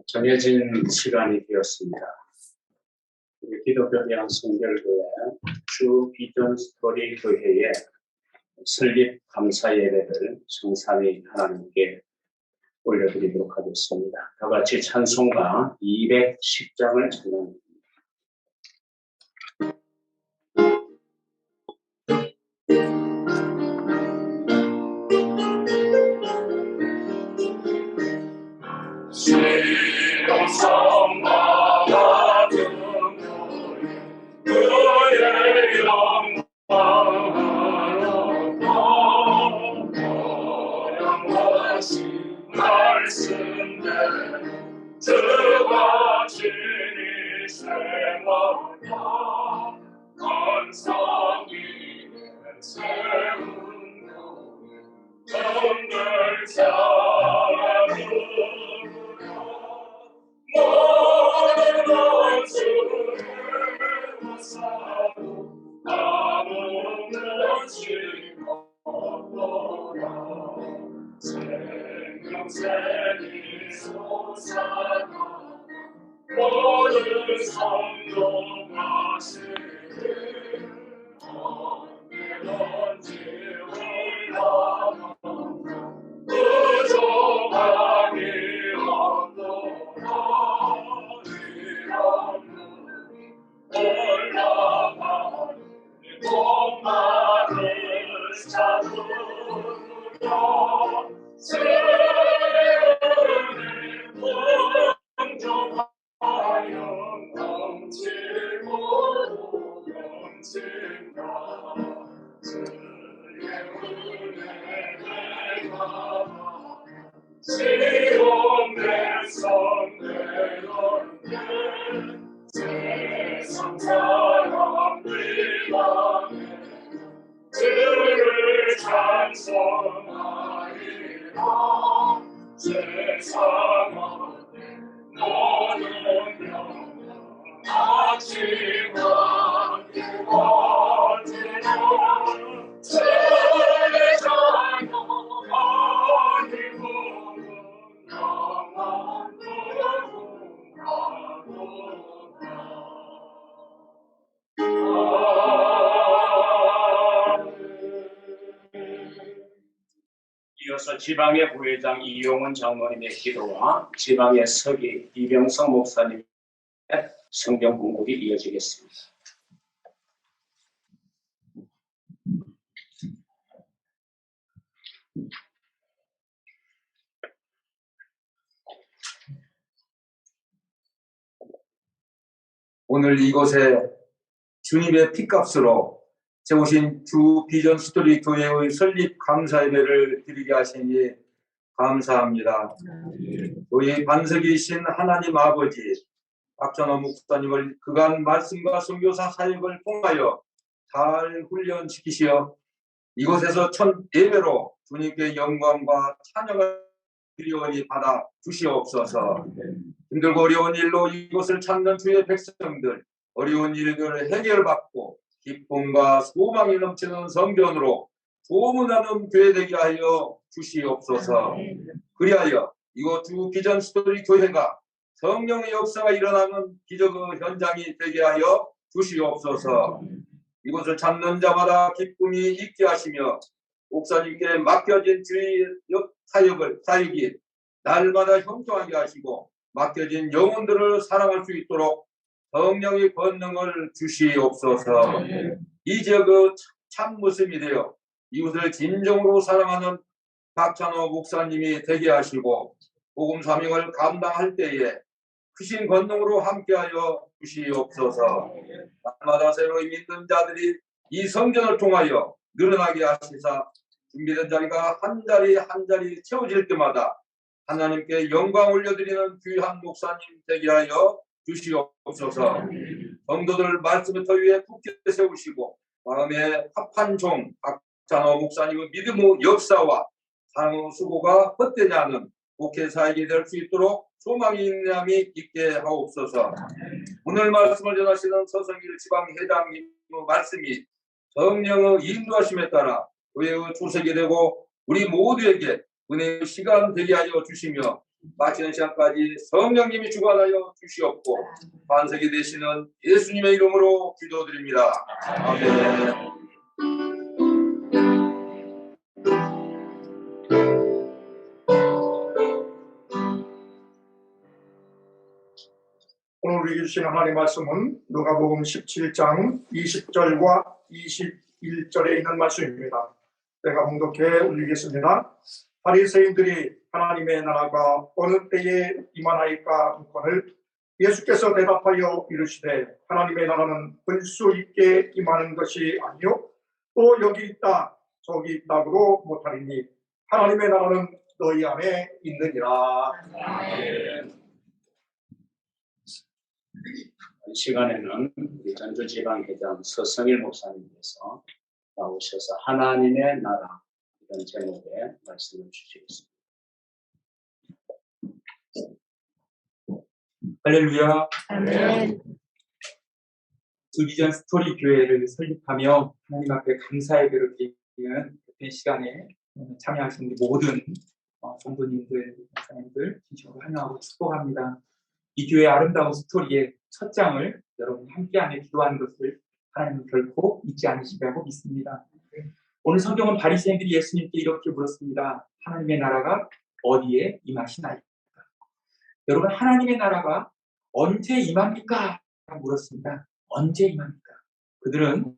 정해진 시간이 되었습니다. 우리 기독교 대한 성결교회 주 비전 스토리 교회의 설립 감사 예배를 성삼위 하나님께 올려드리도록 하겠습니다. 다 같이 찬송가 210장을 찬양합니다. 이어서 지방의 부회장 이용훈 장로님의 기도와 지방의 서기 이병석 목사님의 성경 공독이 이어지겠습니다. 오늘 이곳에 주님의 피값으로 세우신 주 비전 스토리 교회의 설립 감사 예배를 드리게 하시니 감사합니다. 교회의 반석이신 하나님 아버지 박찬호 목사님을 그간 말씀과 선교사 사역을 통하여 잘 훈련시키시어 이곳에서 첫 예배로 주님께 영광과 찬양을 드리오니 받아 주시옵소서. 힘들고 어려운 일로 이곳을 찾는 주의 백성들 어려운 일들을 해결받고 기쁨과 소망이 넘치는 성전으로 소문나는 교회 되게 하여 주시옵소서. 그리하여 이곳 주 비전 스토리 교회가 성령의 역사가 일어나는 기적의 현장이 되게 하여 주시옵소서. 이곳을 찾는 자마다 기쁨이 있게 하시며 목사님께 맡겨진 주의 사역이 날마다 형통하게 하시고 맡겨진 영혼들을 사랑할 수 있도록 성령의 권능을 주시옵소서. 이 지역의 참 모습이 되어 이웃을 진정으로 사랑하는 박찬호 목사님이 되게 하시고 복음 사명을 감당할 때에 크신 권능으로 함께하여 주시옵소서. 날마다 새로이 믿는 자들이 이 성전을 통하여 늘어나게 하시사 준비된 자리가 한 자리 한 자리 채워질 때마다 하나님께 영광 올려드리는 귀한 목사님 되게 하여 주시옵소서. 성도들 말씀의 터 위에 굳게 세우시고 마음에 합한 종 박찬호 목사님의 믿음의 역사와 사랑의 수고가 헛되지 않은 목회사역이 될 수 있도록 소망이 인내함이 있게 하옵소서. 오늘 말씀을 전하시는 서성일 지방회장님의 말씀이 성령의 인도하심에 따라 교회의 주석이 되고 우리 모두에게 은혜의 시간 되게 하여 주시며 마치는 시간까지 성령님이 주관하여 주시옵고 반석이 되시는 예수님의 이름으로 기도드립니다. 아멘. 오늘 우리에게 주신 하나님의 말씀은 누가복음 17장 20절과 21절에 있는 말씀입니다. 제가 봉독해 올리겠습니다. 바리새인들이 하나님의 나라가 어느 때에 임하나이까 묻거늘 예수께서 대답하여 이르시되 하나님의 나라는 볼 수 있게 임하는 것이 아니요 또 여기 있다 저기 있다고도 못하리니 하나님의 나라는 너희 안에 있느니라. 이 시간에는 우리 전주지방회장 서성일 목사님께서 나오셔서 하나님의 나라 이런 제목의 말씀을 주시겠습니다. 할렐루야. 아멘. 두비전 스토리 교회를 설립하며 하나님 앞에 감사의 배로 드리는 그 시간에 참여하신 모든 성도님들, 목사님들 진심으로 환영하고 축복합니다. 이 교회의 아름다운 스토리의 첫 장을 여러분 함께하며 기도하는 것을 하나님은 결코 잊지 않으시리라고 믿습니다. 오늘 성경은 바리새인들이 예수님께 이렇게 물었습니다. 하나님의 나라가 어디에 임하시나이까? 여러분, 하나님의 나라가 언제 임합니까? 라고 물었습니다. 언제 임합니까? 그들은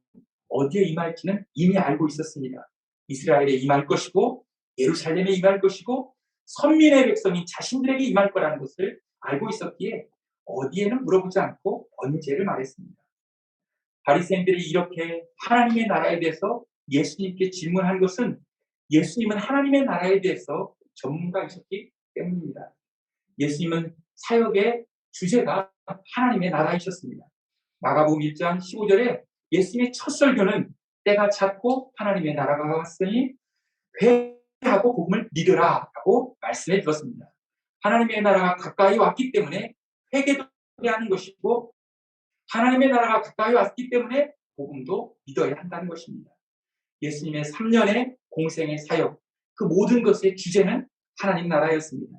어디에 임할지는 이미 알고 있었습니다. 이스라엘에 임할 것이고 예루살렘에 임할 것이고 선민의 백성인 자신들에게 임할 거라는 것을 알고 있었기에 어디에는 물어보지 않고 언제를 말했습니다. 바리새인들이 이렇게 하나님의 나라에 대해서 예수님께 질문한 것은 예수님은 하나님의 나라에 대해서 전문가이셨기 때문입니다. 예수님은 사역의 주제가 하나님의 나라이셨습니다. 마가복음 1장 15절에 예수님의 첫 설교는 때가 찼고 하나님의 나라가 왔으니 회개하고 복음을 믿으라 라고 말씀해 주었습니다. 하나님의 나라가 가까이 왔기 때문에 회개도 해야 하는 것이고 하나님의 나라가 가까이 왔기 때문에 복음도 믿어야 한다는 것입니다. 예수님의 3년의 공생의 사역, 그 모든 것의 주제는 하나님 나라였습니다.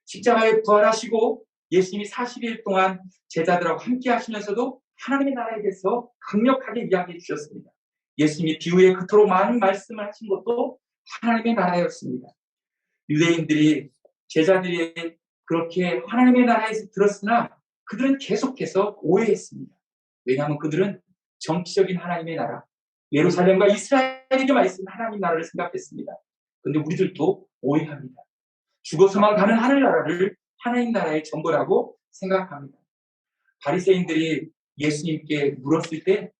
십자가에 부활하시고 예수님이 40일 동안 제자들하고 함께 하시면서도 하나님의 나라에 대해서 강력하게 이야기해 주셨습니다. 예수님이 비유에 그토록 많은 말씀을 하신 것도 하나님의 나라였습니다. 유대인들이 제자들이 그렇게 하나님의 나라에서 들었으나 그들은 계속해서 오해했습니다. 왜냐하면 그들은 정치적인 하나님의 나라, 예루살렘과 이스라엘에게만 있는 하나님 나라를 생각했습니다. 그런데 우리들도 오해합니다. 죽어서만 가는 하늘나라를 하나님 나라의 전부라고 생각합니다. 바리새인들이 예수님께 물었을 때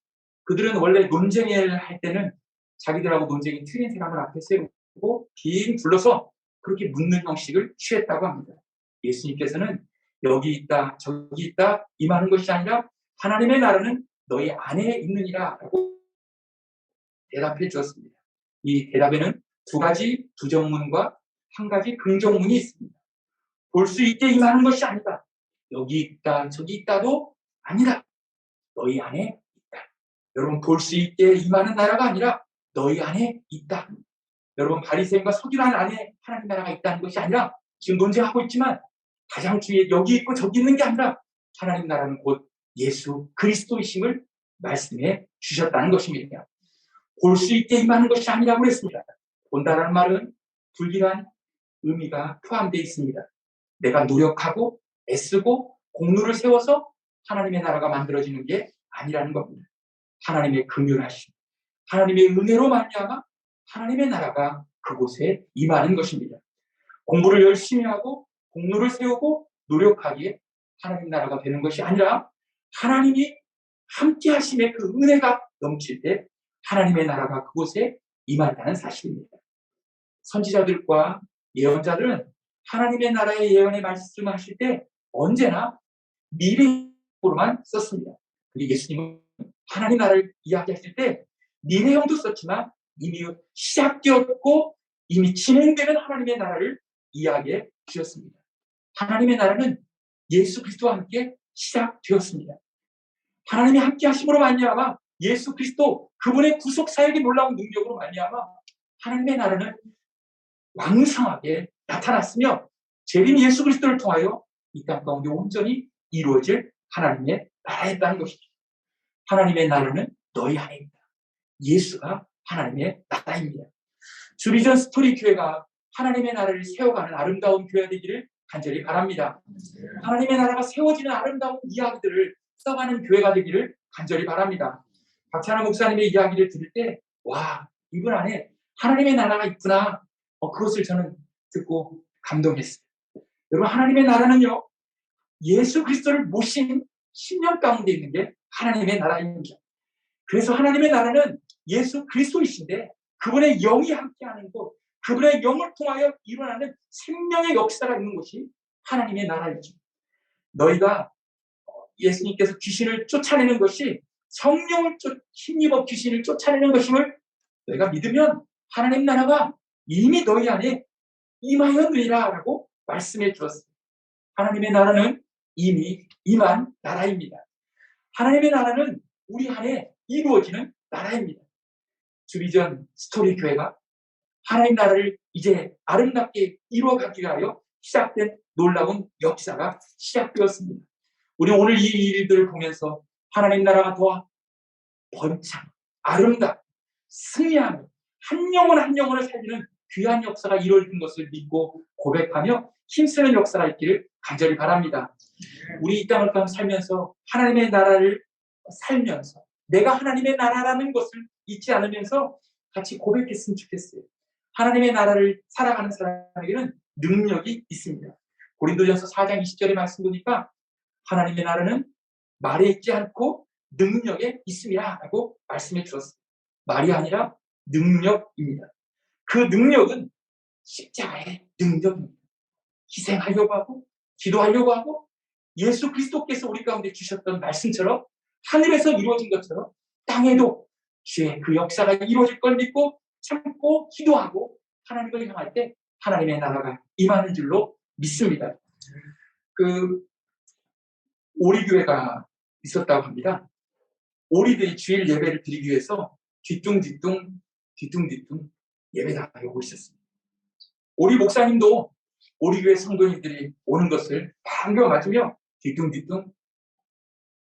그들은 원래 논쟁을 할 때는 자기들하고 논쟁이 틀린 사람을 앞에 세우고 빙 둘러서 그렇게 묻는 형식을 취했다고 합니다. 예수님께서는 여기 있다 저기 있다 임하는 것이 아니라 하나님의 나라는 너희 안에 있느니라 라고 대답해 주었습니다. 이 대답에는 두 가지 부정문과 한 가지 긍정문이 있습니다. 볼 수 있게 임하는 것이 아니다. 여기 있다 저기 있다도 아니다. 너희 안에 있다. 여러분, 볼 수 있게 임하는 나라가 아니라 너희 안에 있다. 여러분, 바리새인과 서기관 안에 하나님 나라가 있다는 것이 아니라 지금 논쟁하고 있지만 가장 주위에 여기 있고 저기 있는 게 아니라 하나님 나라는 곧 예수 그리스도이심을 말씀해 주셨다는 것입니다. 볼 수 있게 임하는 것이 아니라고 그랬습니다. 본다라는 말은 불길한 의미가 포함되어 있습니다. 내가 노력하고 애쓰고 공로를 세워서 하나님의 나라가 만들어지는 게 아니라는 겁니다. 하나님의 긍휼하심, 하나님의 은혜로 말미암아 하나님의 나라가 그곳에 임하는 것입니다. 공부를 열심히 하고 공로를 세우고 노력하기에 하나님 나라가 되는 것이 아니라 하나님이 함께 하심의 그 은혜가 넘칠 때 하나님의 나라가 그곳에 임한다는 사실입니다. 선지자들과 예언자들은 하나님의 나라의 예언의 말씀을 하실 때 언제나 미래형으로만 썼습니다. 그리고 예수님은 하나님 나라를 이야기하실 때 미래형도 썼지만 이미 시작되었고 이미 진행되는 하나님의 나라를 이야기해 주셨습니다. 하나님의 나라는 예수 그리스도와 함께 시작되었습니다. 하나님이 함께 하심으로 말미암아 예수 그리스도 그분의 구속 사역의 놀라운 능력으로 말미암아 하나님의 나라는 왕성하게 나타났으며 재림 예수 그리스도를 통하여 이 땅 가운데 온전히 이루어질 하나님의 나라였다는 것이죠. 하나님의 나라는 너희 안에 있다. 예수가 하나님의 나라입니다. 주비전 스토리 교회가 하나님의 나라를 세워가는 아름다운 교회가 되기를 간절히 바랍니다. 하나님의 나라가 세워지는 아름다운 이야기들을 써가는 교회가 되기를 간절히 바랍니다. 박찬호 목사님의 이야기를 들을 때, 와, 이분 안에 하나님의 나라가 있구나. 그것을 저는 듣고 감동했어요. 여러분, 하나님의 나라는요, 예수 그리스도를 모신 신령 가운데 있는 게 하나님의 나라입니다. 그래서 하나님의 나라는 예수 그리스도이신데 그분의 영이 함께하는 곳, 그분의 영을 통하여 일어나는 생명의 역사가 있는 곳이 하나님의 나라이죠. 너희가 예수님께서 귀신을 쫓아내는 것이 성령을 힘입어 귀신을 쫓아내는 것임을 너희가 믿으면 하나님 나라가 이미 너희 안에 임하였느니라 라고 말씀해 주었습니다. 하나님의 나라는 이미 임한 나라입니다. 하나님의 나라는 우리 안에 이루어지는 나라입니다. 주비전 스토리 교회가 하나님 나라를 이제 아름답게 이루어가기 위하여 시작된 놀라운 역사가 시작되었습니다. 우리 오늘 이 일들을 보면서 하나님 나라가 더 번창, 아름답고 승리하며 한 영혼 한 영혼을 살리는 귀한 역사가 이루어진 것을 믿고 고백하며 힘쓰는 역사가 있기를 간절히 바랍니다. 우리 이 땅을 살면서 하나님의 나라를 살면서 내가 하나님의 나라라는 것을 잊지 않으면서 같이 고백했으면 좋겠어요. 하나님의 나라를 살아가는 사람에게는 능력이 있습니다. 고린도전서 4장 20절의 말씀 보니까 하나님의 나라는 말에 있지 않고 능력에 있음이라 라고 말씀해 주었습니다. 말이 아니라 능력입니다. 그 능력은 십자가의 능력입니다. 희생하려고 하고 기도하려고 하고 예수 그리스도께서 우리 가운데 주셨던 말씀처럼 하늘에서 이루어진 것처럼 땅에도 주의 그 역사가 이루어질 걸 믿고 참고 기도하고 하나님을 향할 때 하나님의 나라가 임하는 줄로 믿습니다. 오리교회가 있었다고 합니다. 오리들이 주일 예배를 드리기 위해서 뒤뚱뒤뚱 예배 나가고 있었습니다. 오리 목사님도 오리교회 성도님들이 오는 것을 반겨 맞으며 뒤뚱뒤뚱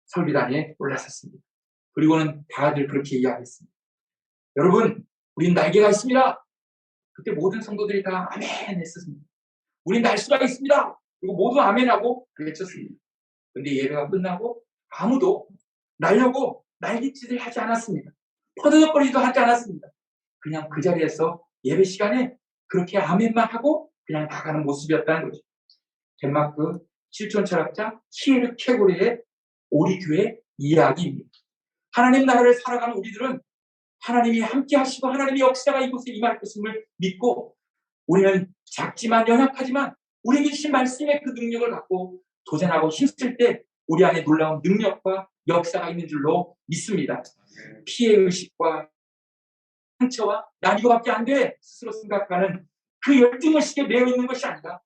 설교단에 올라섰습니다. 그리고는 다들 그렇게 이야기했습니다. 여러분, 우린 날개가 있습니다. 그때 모든 성도들이 다 아멘 했었습니다. 우린 날 수가 있습니다. 그리고 모두 아멘하고 외쳤습니다. 그런데 예배가 끝나고 아무도 날려고 날갯짓을 하지 않았습니다. 퍼드덕거리도 하지 않았습니다. 그냥 그 자리에서 예배 시간에 그렇게 아멘만 하고 그냥 나가는 모습이었다는 거죠. 덴마크 실존 철학자 키에르 케고르의 오리교회 이야기입니다. 하나님 나라를 살아가는 우리들은 하나님이 함께 하시고 하나님의 역사가 이곳에 임할 것임을 믿고 우리는 작지만 연약하지만 우리에게 주신 말씀의 그 능력을 갖고 도전하고 힘쓸 때 우리 안에 놀라운 능력과 역사가 있는 줄로 믿습니다. 피해의식과 상처와 난 이거밖에 안 돼 스스로 생각하는 그 열등의식에 매여 있는 것이 아니라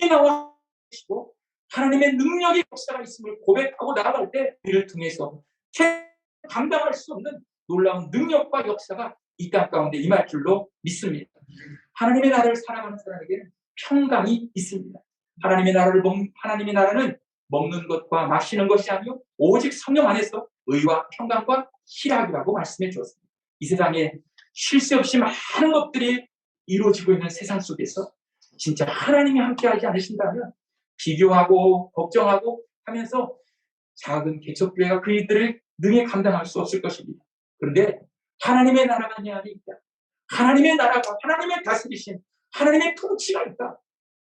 나와 계시고 하나님의 능력의 역사가 있음을 고백하고 나아갈 때 이를 통해서 감당할 수 없는 놀라운 능력과 역사가 이 땅 가운데 임할 줄로 믿습니다. 하나님의 나라를 살아가는 사람에게는 평강이 있습니다. 하나님의 나라는 먹는 것과 마시는 것이 아니요 오직 성령 안에서 의와 평강과 희락이라고 말씀해 주었습니다. 이 세상에 쉴 새 없이 많은 것들이 이루어지고 있는 세상 속에서 진짜 하나님이 함께하지 않으신다면 비교하고 걱정하고 하면서 작은 개척교회가 그 일들을 능히 감당할 수 없을 것입니다. 그런데 하나님의 나라가 내 안에 있다. 하나님의 나라가 하나님의 다스리심, 하나님의 통치가 있다.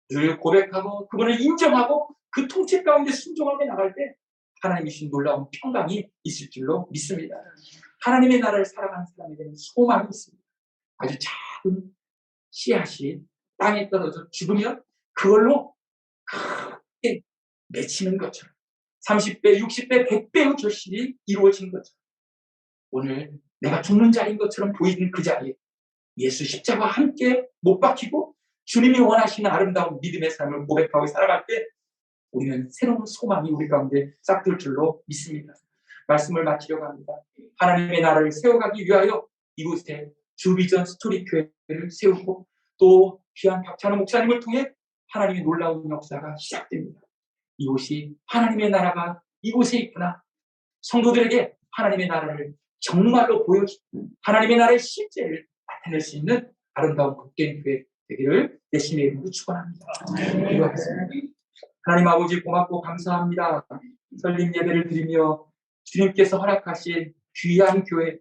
늘 고백하고 그분을 인정하고 그 통치 가운데 순종하며 나갈 때 하나님이 주신 놀라운 평강이 있을 줄로 믿습니다. 하나님의 나라를 살아가는 사람에게는 소망이 있습니다. 아주 작은 씨앗이 땅에 떨어져 죽으면 그걸로 크게 맺히는 것처럼 30배, 60배, 100배의 결실이 이루어진 것처럼 오늘 내가 죽는 자리인 것처럼 보이는 그 자리에 예수 십자가와 함께 못 박히고 주님이 원하시는 아름다운 믿음의 삶을 고백하고 살아갈 때 우리는 새로운 소망이 우리 가운데 싹들 줄로 믿습니다. 말씀을 마치려고 합니다. 하나님의 나라를 세워가기 위하여 이곳에 주비전 스토리 교회를 세우고 또 귀한 박찬호 목사님을 통해 하나님의 놀라운 역사가 시작됩니다. 이곳이 하나님의 나라가 이곳에 있구나. 성도들에게 하나님의 나라를 정말로 보여주고 하나님의 나라의 실제를 나타낼 수 있는 아름다운 복된 교회 되기를 예수님의 이름으로 축원합니다. 기도하겠습니다. 하나님 아버지 고맙고 감사합니다. 설립 예배를 드리며 주님께서 허락하신 귀한 교회,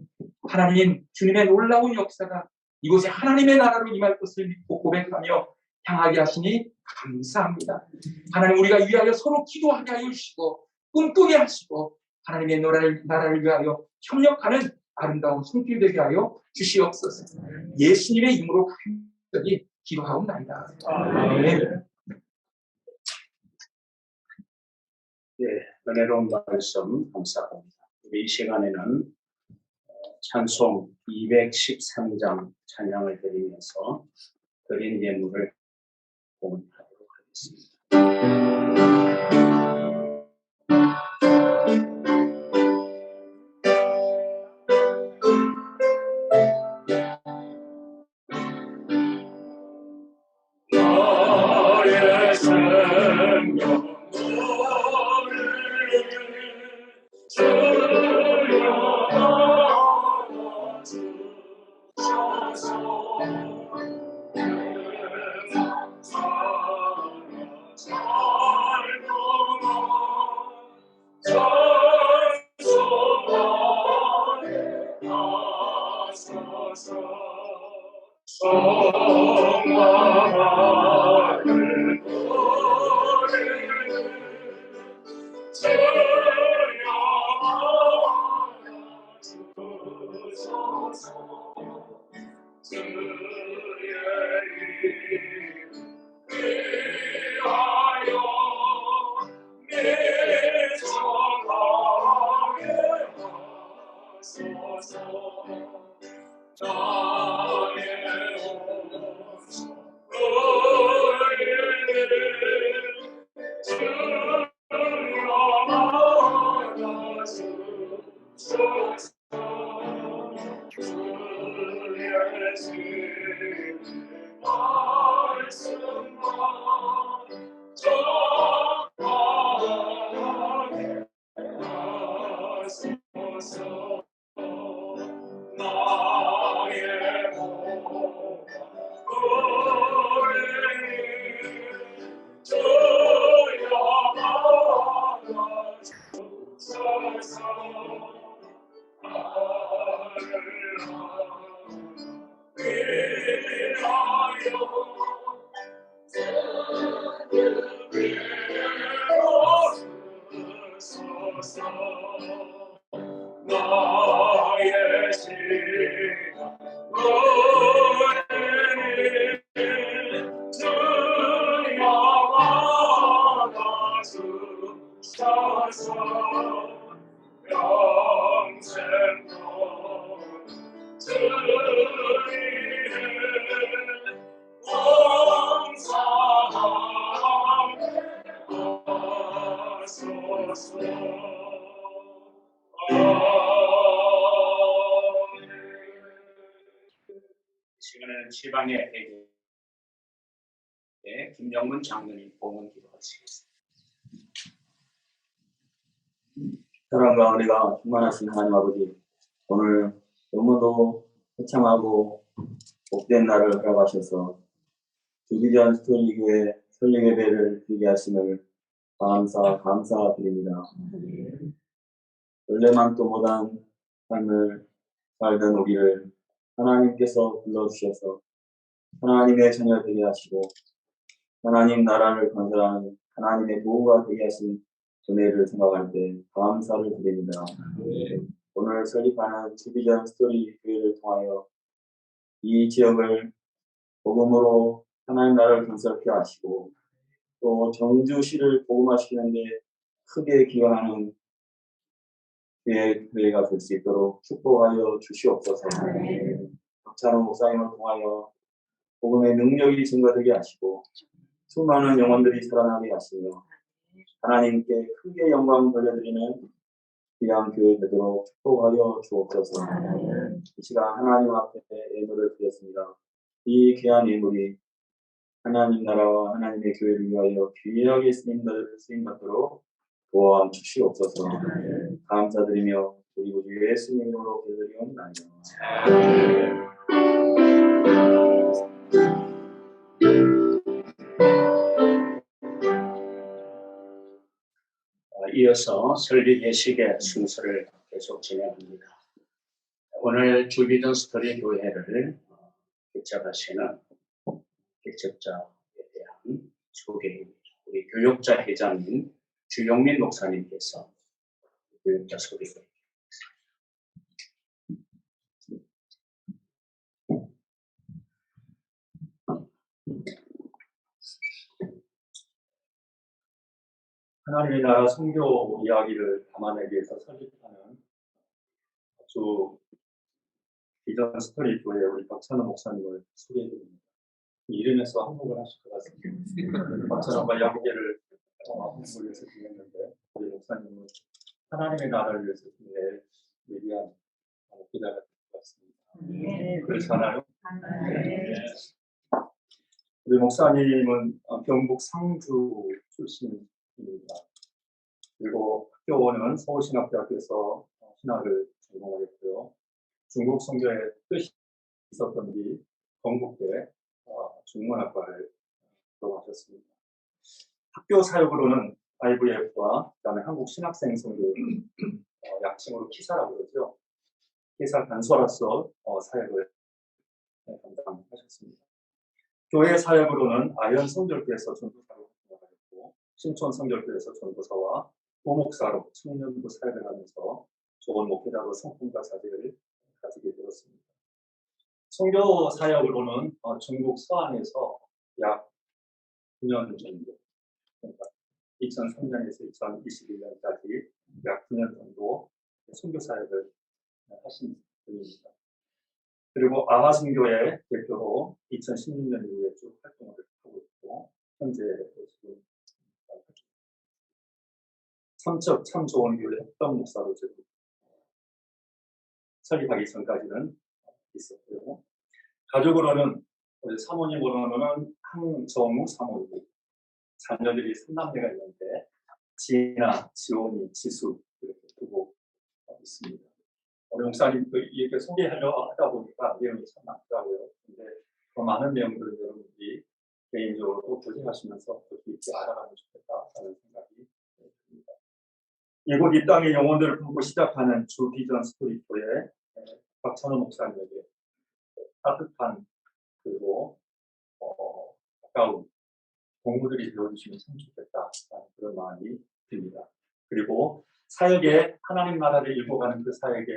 하나님 주님의 놀라운 역사가 이곳에 하나님의 나라로 임할 것을 믿고 고백하며 향하게 하시니 감사합니다. 하나님 우리가 위하여 서로 기도하게 하여 주시고 꿈꾸게 하시고 하나님의 나라를 위하여 협력하는 아름다운 손길 되게 하여 주시옵소서. 예수님의 이름으로 간절히 기도하옵나이다. 아멘. 예, 은혜로운 말씀 감사합니다. 우리 이 시간에는 찬송 213장 찬양을 드리면서 드린 예물을 공헌하도록 하겠습니다. 나의 생명 시간에는 지방의 회개 김영문 장로님 봉헌 기도하시겠습니다. 사랑과 은혜가 충만하신 하나님 아버지, 오늘 너무도 화창하고 복된 날을 허락하셔서 주기전 스토리교회 설립 예배를 드리게 하심을 감사드립니다. 원래만도 못한 삶을 살던 우리를 하나님께서 불러주셔서 하나님의 자녀 되게 하시고 하나님 나라를 건설하는 하나님의 도구가 되게 하신 은혜를 생각할 때 감사를 드립니다. 오늘 설립하는 주기전 스토리 교회를 통하여 이 지역을 복음으로 하나님 나라를 건설케 하시고 또 정주시를 복음화시키는데 크게 기여하는 교회가 될 수 있도록 축복하여 주시옵소서. 박찬호 목사님을 통하여 복음의 능력이 증거되게 하시고 수많은 영혼들이 살아나게 하시며 하나님께 크게 영광 돌려드리는 귀한 교회 되도록 축복하여 주옵소서. 이 시간 하나님 앞에 예물을 드렸습니다. 이 귀한 예물이 하나님 나라와 하나님의 교회를 위하여 귀하게 쓰임받도록 도와 주시옵소서. 감사드리며 우리 구주 예수님 이름으로 기도드리옵나이다. 이어서 설립 예식의 순서를 계속 진행합니다. 오늘 주비전 스토리 교회를 개척하시는 개척자에 대한 소개입니다. 우리 교육자 회장인 주영민 목사님께서 교육자 소개를 하나님의 나라 선교 이야기를 담아내기 위해서 설립하는 주 비전 스토리 교회 우리 박찬호 목사님을 소개해드립니다. 이름에서 한국을 하실 것 같습니다. 박찬호가 양계를 한국을 위해서 지냈는데 우리 목사님은 하나님의 나라를 위해서 지낼 위대한 기자가 될 것 같습니다. 그렇잖아요. 우리 목사님은 경북 상주 출신입니다. 그리고 학교는 서울신학대학교에서 신학을 전공하였고요. 중국 선교에 뜻이 있었던 뒤 건국대 중문학과를 졸업하셨습니다. 학교 사역으로는 IVF와 그다음에 한국 신학생 선교 약칭으로 키사라고 그러죠. 키사 간소로서 사역을 담당하셨습니다. 교회 사역으로는 아현 성결교에서 전도사로 활동하였고 신촌 성결교에서 전도사와 부목사로 청년부 사역을 하면서 좋은 목회자로 성품과 자질을 가지게 되었습니다. 선교 사역으로는 중국 서안에서 약 9년 정도, 그러니까 2003년에서 2021년까지 약 9년 정도 선교 사역을 하신 분입니다. 그리고 아하선교회 대표로 2016년 이후에 쭉 활동을 하고 있고 현재 지금 삼척 참 좋은 교회 협동 목사로 지금 설립하기 전까지는 있었고요. 가족으로는 사모님으로는 항정우 사모님, 자녀들이 3남매가 있는데 지나, 지온이, 지수 이렇게 두고 있습니다. 우리 목사님 이렇게 소개하려고 하다 보니까 내용이 참 많더라고요. 근데 더 많은 내용들을 여러분들이 개인적으로 또 교제하시면서 더 깊이 알아가면 좋겠다는 생각이 듭니다. 이곳 이 땅의 영혼들을 품고 시작하는 주 비전 스토리 교회 박찬호 목사님에게 따뜻한 그리고 가까운 동무들이 되어주시면 참 좋겠다라는 그런 마음이 듭니다. 그리고 사역에 하나님 나라를 일궈가는 그 사역에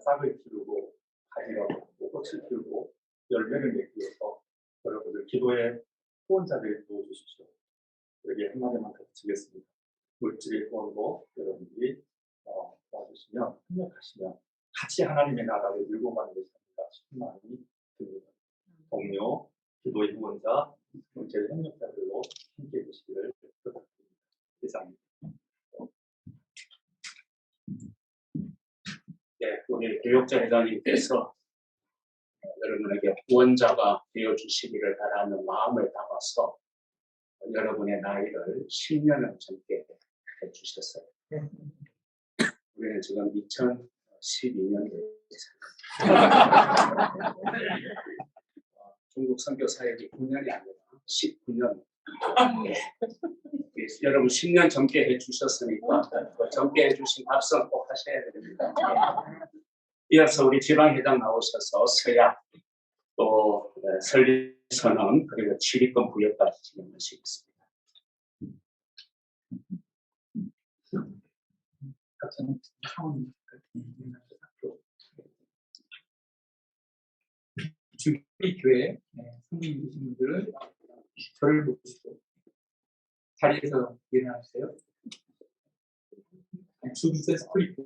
싹을 기르고 가지가고 꽃을 피우고 열매를 맺기 위해서 여러분들 기도의 후원자들이 도와주십시오. 여기 한마디만 더 드리겠습니다. 물질의 후원도 여러분들이 도와주시면 협력하시면 같이 하나님의 나라를 일궈가는 것이 아닌가 싶은 마음이 듭니다. 동료, 기도의 후원자, 경제 협력자들로 함께해 주시기를 부탁드립니다. 이상입니다. 네, 우리 교육자 회장님께서 여러분에게 후원자가 되어주시기를 바라는 마음을 담아서 여러분의 나이를 10년을 젊게 해주셨어요. 우리는 지금 2012년도에 중국 선교 사역이 9년이 아니라 19년. 여러분 10년 젊게 해주셨으니까 젊게 해주신 합성 꼭 하셔야 됩니다. 이어서 우리 지방회장 나오셔서 서약 또 설립선언 그리고 취립금 부여까지 진행하시겠습니다. 주비교회 성도님 계신 분들은 저를 보시고 자리에서 일어나주세요. 주비전 스토리 교회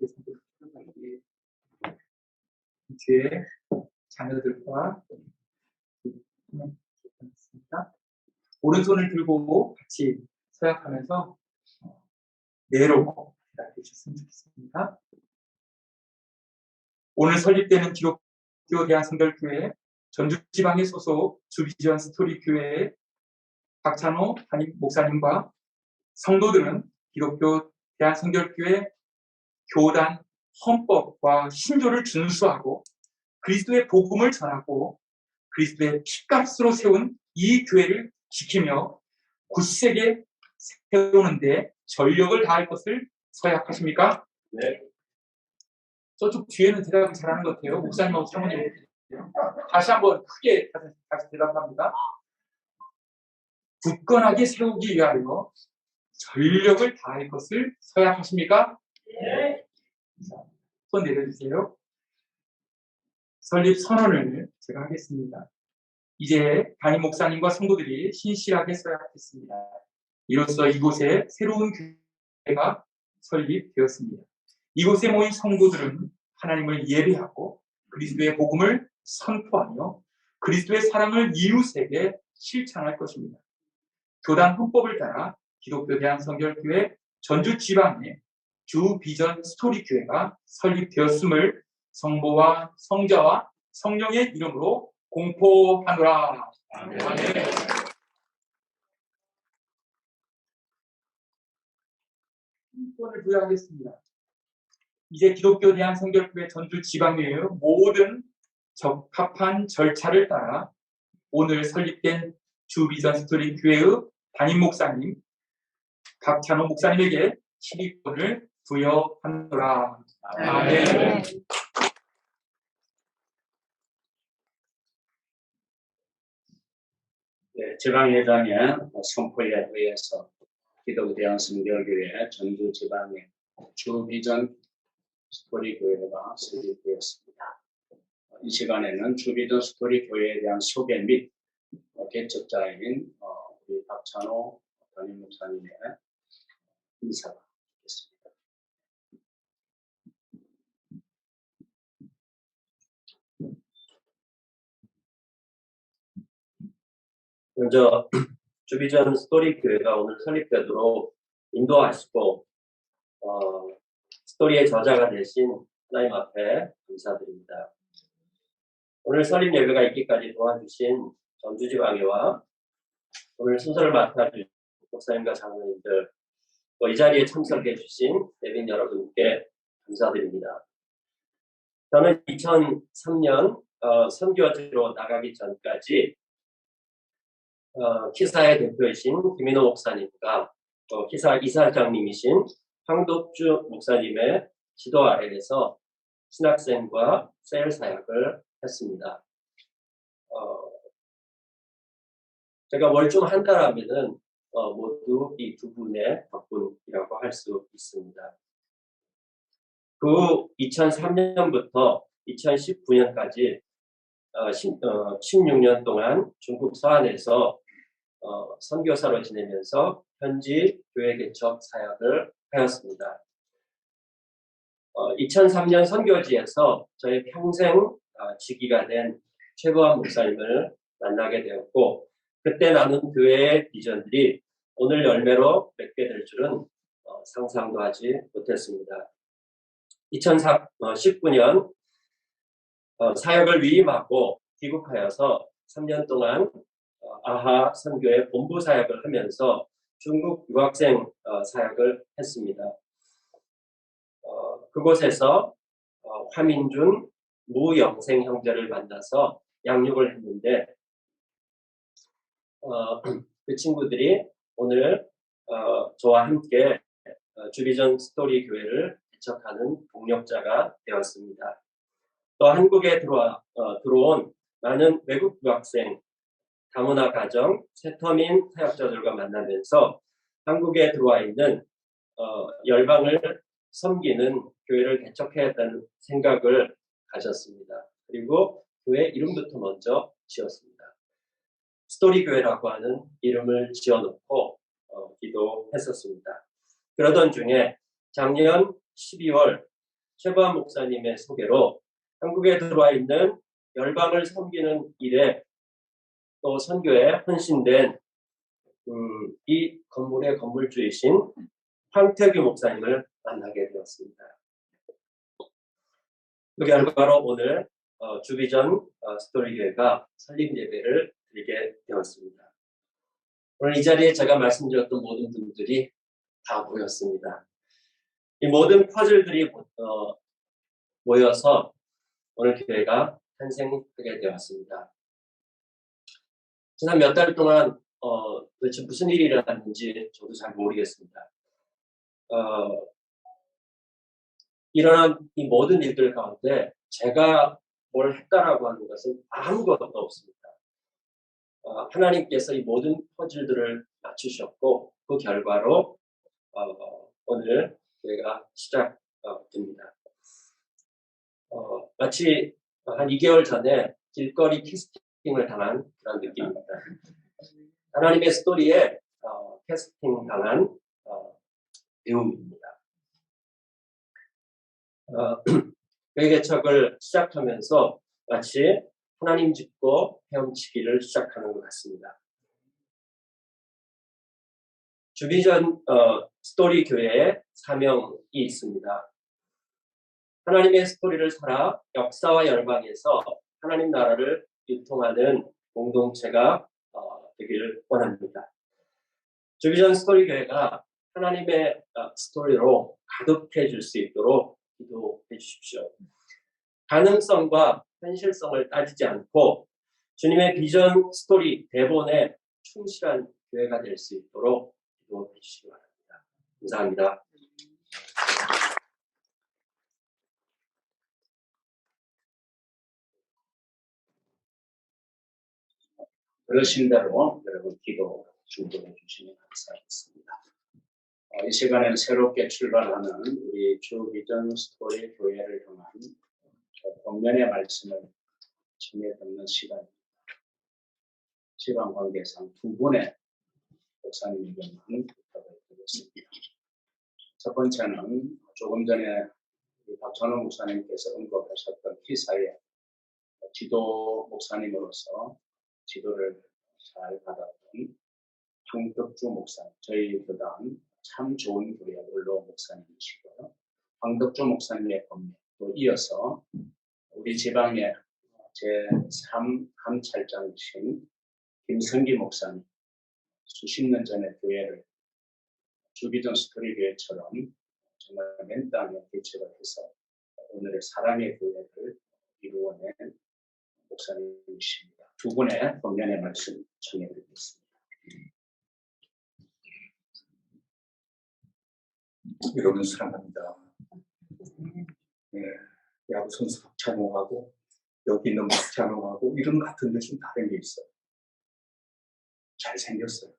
성도님 뒤에 자녀들과 있습니다. 오른손을 들고 같이 서약하면서 내로 대답해 주셨으면 좋겠습니다. 오늘 설립되는 기독교 대한성결교회 전주지방에 소속 주비전 스토리 교회의 박찬호 담임 목사님과 성도들은 기독교 대한성결교회 교단 헌법과 신조를 준수하고 그리스도의 복음을 전하고 그리스도의 피값으로 세운 이 교회를 지키며 굳세게 세우는데 전력을 다할 것을 서약하십니까? 네. 저쪽 뒤에는 대답을 잘하는 것 같아요. 목사님하고 사모님. 다시 한번 크게 다시 대답합니다. 굳건하게 세우기 위하여 전력을 다할 것을 서약하십니까? 네. 손 내려주세요. 설립 선언을 제가 하겠습니다. 이제 담임 목사님과 성도들이 신실하게 서약했습니다. 이로써 이곳에 새로운 교회가 설립되었습니다. 이곳에 모인 성도들은 하나님을 예배하고 그리스도의 복음을 선포하며 그리스도의 사랑을 이웃에게 실천할 것입니다. 교단 헌법을 따라 기독교 대한성결교회 전주 지방에 주 비전 스토리 교회가 설립되었음을 성부와 성자와 성령의 이름으로 공포하노라. 아멘. 인권을 부여하겠습니다. 이제 기독교 대한성결교회 전주 지방의 모든 적합한 절차를 따라 오늘 설립된 주 비전 스토리 교회의 담임 목사님 박찬호 목사님에게 시리권을 부여하노라. 아멘. 네, 지방회장의 선포에 의해서 기독교 대한성결교회 전주 지방의 주 비전 스토리 교회가 설립되었습니다. 이 시간에는 주 비전 스토리 교회에 대한 소개 및 개척자인 우리 박찬호 담임 목사님의 인사가 있겠습니다. 먼저 주비전 스토리 교회가 오늘 설립되도록 인도하시고 스토리의 저자가 되신 하나님 앞에 감사드립니다. 오늘 설립 예배가 있기까지 도와주신 전주지방회와 오늘 순서를 맡아주신 목사님과 장로님들 또 이 자리에 참석해 주신 예빈 여러분께 감사드립니다. 저는 2003년 선교지로 나가기 전까지 키사의 대표이신 김인호 목사님과 키사 이사장님이신 황덕주 목사님의 지도 아래에서 신학생과 셀 사역을 했습니다. 제가 월중 한 달 하면은 모두 이 두 분의 덕분이라고 할 수 있습니다. 그 2003년부터 2019년까지 16년 동안 중국 서안에서 선교사로 지내면서 현지 교회 개척 사역을 하였습니다. 2003년 선교지에서 저의 평생 직위가 된 최보환 목사님을 만나게 되었고 그때 나눈 교회의 비전들이 오늘 열매로 맺게 될 줄은 상상도 하지 못했습니다. 2019년 사역을 위임하고 귀국하여서 3년 동안 아하 선교의 본부 사역을 하면서 중국 유학생 사역을 했습니다. 그곳에서 화민준 무영생 형제를 만나서 양육을 했는데 그 친구들이 오늘 저와 함께 주비전 스토리 교회를 개척하는 동력자가 되었습니다. 또 한국에 들어온 많은 외국 유학생, 다문화 가정, 세터민 사역자들과 만나면서 한국에 들어와 있는 열방을 섬기는 교회를 개척해야 한다는 생각을 가졌습니다. 그리고 교회 이름부터 먼저 지었습니다. 스토리 교회라고 하는 이름을 지어놓고 기도했었습니다. 그러던 중에 작년 12월 최보환 목사님의 소개로 한국에 들어와 있는 열방을 섬기는 일에 또 선교에 헌신된 이 건물의 건물주이신 황태규 목사님을 만나게 되었습니다. 그 결과로 오늘 주비전 스토리 교회가 설립 예배를 드리게 되었습니다. 오늘 이 자리에 제가 말씀드렸던 모든 분들이 다 모였습니다. 이 모든 퍼즐들이 모여서 오늘 교회가 탄생하게 되었습니다. 지난 몇 달 동안 도대체 무슨 일이 일어났는지 저도 잘 모르겠습니다. 일어난 이 모든 일들 가운데 제가 뭘 했다라고 하는 것은 아무것도 없습니다. 하나님께서 이 모든 퍼즐들을 맞추셨고 그 결과로 오늘 교회가 시작됩니다. 마치 한 2개월 전에 길거리 캐스팅을 당한 그런 느낌입니다. 하나님의 스토리에 캐스팅 당한 배우입니다. 교회 개척을 시작하면서 마치 하나님 짚고 헤엄치기를 시작하는 것 같습니다. 주비전 스토리 교회에 사명이 있습니다. 하나님의 스토리를 살아 역사와 열방에서 하나님 나라를 유통하는 공동체가 되기를 원합니다. 주비전 스토리 교회가 하나님의 스토리로 가득해 줄 수 있도록 기도해 주십시오. 가능성과 현실성을 따지지 않고 주님의 비전 스토리 대본에 충실한 교회가 될 수 있도록 기도해 주시기 바랍니다. 감사합니다. 그러신 대로 여러분 기도 중보해 주시면 감사하겠습니다. 이 시간에는 새롭게 출발하는 우리 주 비전 스토리 교회를 향한 본면의 말씀을 청해 듣는 시간입니다. 시간 관계상 두 분의 목사님에게만 부탁을 드리겠습니다. 첫 번째는 조금 전에 박찬호 목사님께서 언급하셨던 기사에 지도 목사님으로서 지도를 잘 받았던 황덕주 목사님, 저희 교단 참 좋은 교회 원로 목사님이시고요. 황덕주 목사님의 법례, 또 이어서 우리 지방의 제3 감찰장이신 김성기 목사님, 수십 년 전에 교회를 주비전 스토리 교회처럼 정말 맨 땅에 개척을 해서 오늘의 사랑의 교회를 이루어낸 목사님이십니다. 두 분의 본면의 말씀 청해드리겠습니다. 여러분 사랑합니다. 네, 야구 선수 박찬호하고 여기 있는 박찬호하고 이름 같은데 좀 다른 게 있어요. 잘생겼어요.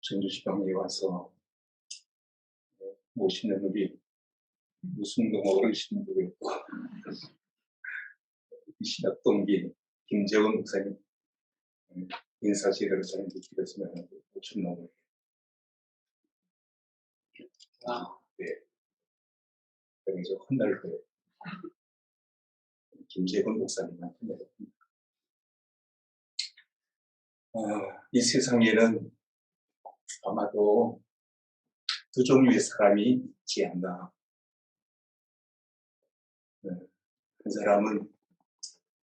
전주시방에 와서 모시는 우리 무승동 어르신도 있고 이 신학 동기 김재원 목사님 인사 제대로 잘 못드렸으면 하는데 오천 넘어요. 네. 그래서 혼날 거예요. 김재원 목사님한테 내렸습니다. 이 세상에는 아마도 두 종류의 사람이 있지 않나. 한 사람은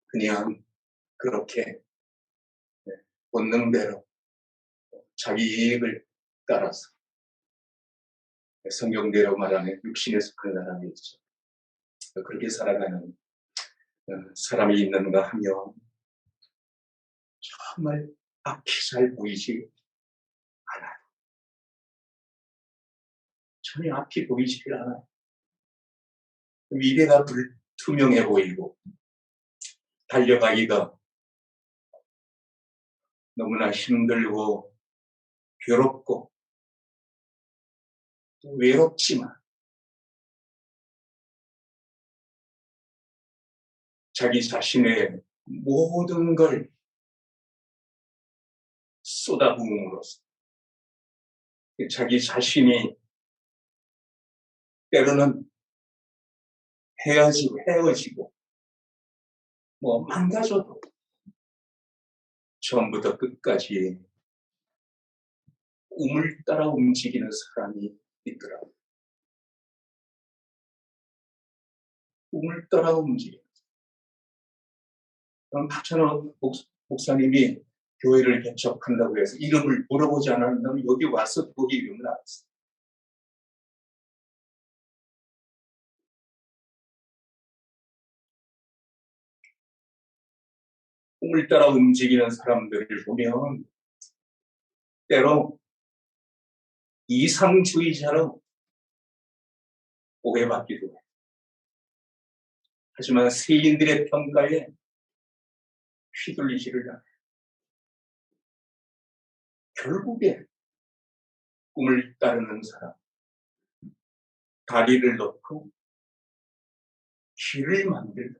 그냥 그렇게 본능대로 자기 이익을 따라서 성경대로 말하는 육신에 속한 사람이 있죠. 그렇게 살아가는 사람이 있는가 하면 정말 앞이 잘 보이지 않아요. 전혀 앞이 보이지 않아요. 미래가 불투명해 보이고 달려가기가 너무나 힘들고 괴롭고 또 외롭지만 자기 자신의 모든 걸 쏟아부음으로써 자기 자신이 때로는 헤어지고 망가져도 처음부터 끝까지 꿈을 따라 움직이는 사람이 있더라고요. 꿈을 따라 움직이는 그럼 박찬호 목사님이 교회를 개척한다고 해서 이름을 물어보지 않았는데 여기 와서 거기 이름을 알았어요. 꿈을 따라 움직이는 사람들을 보면 때로 이상주의자로 오해받기도 해요. 하지만 세인들의 평가에 휘둘리지를 않아요. 결국에 꿈을 따르는 사람, 다리를 놓고 길을 만들다.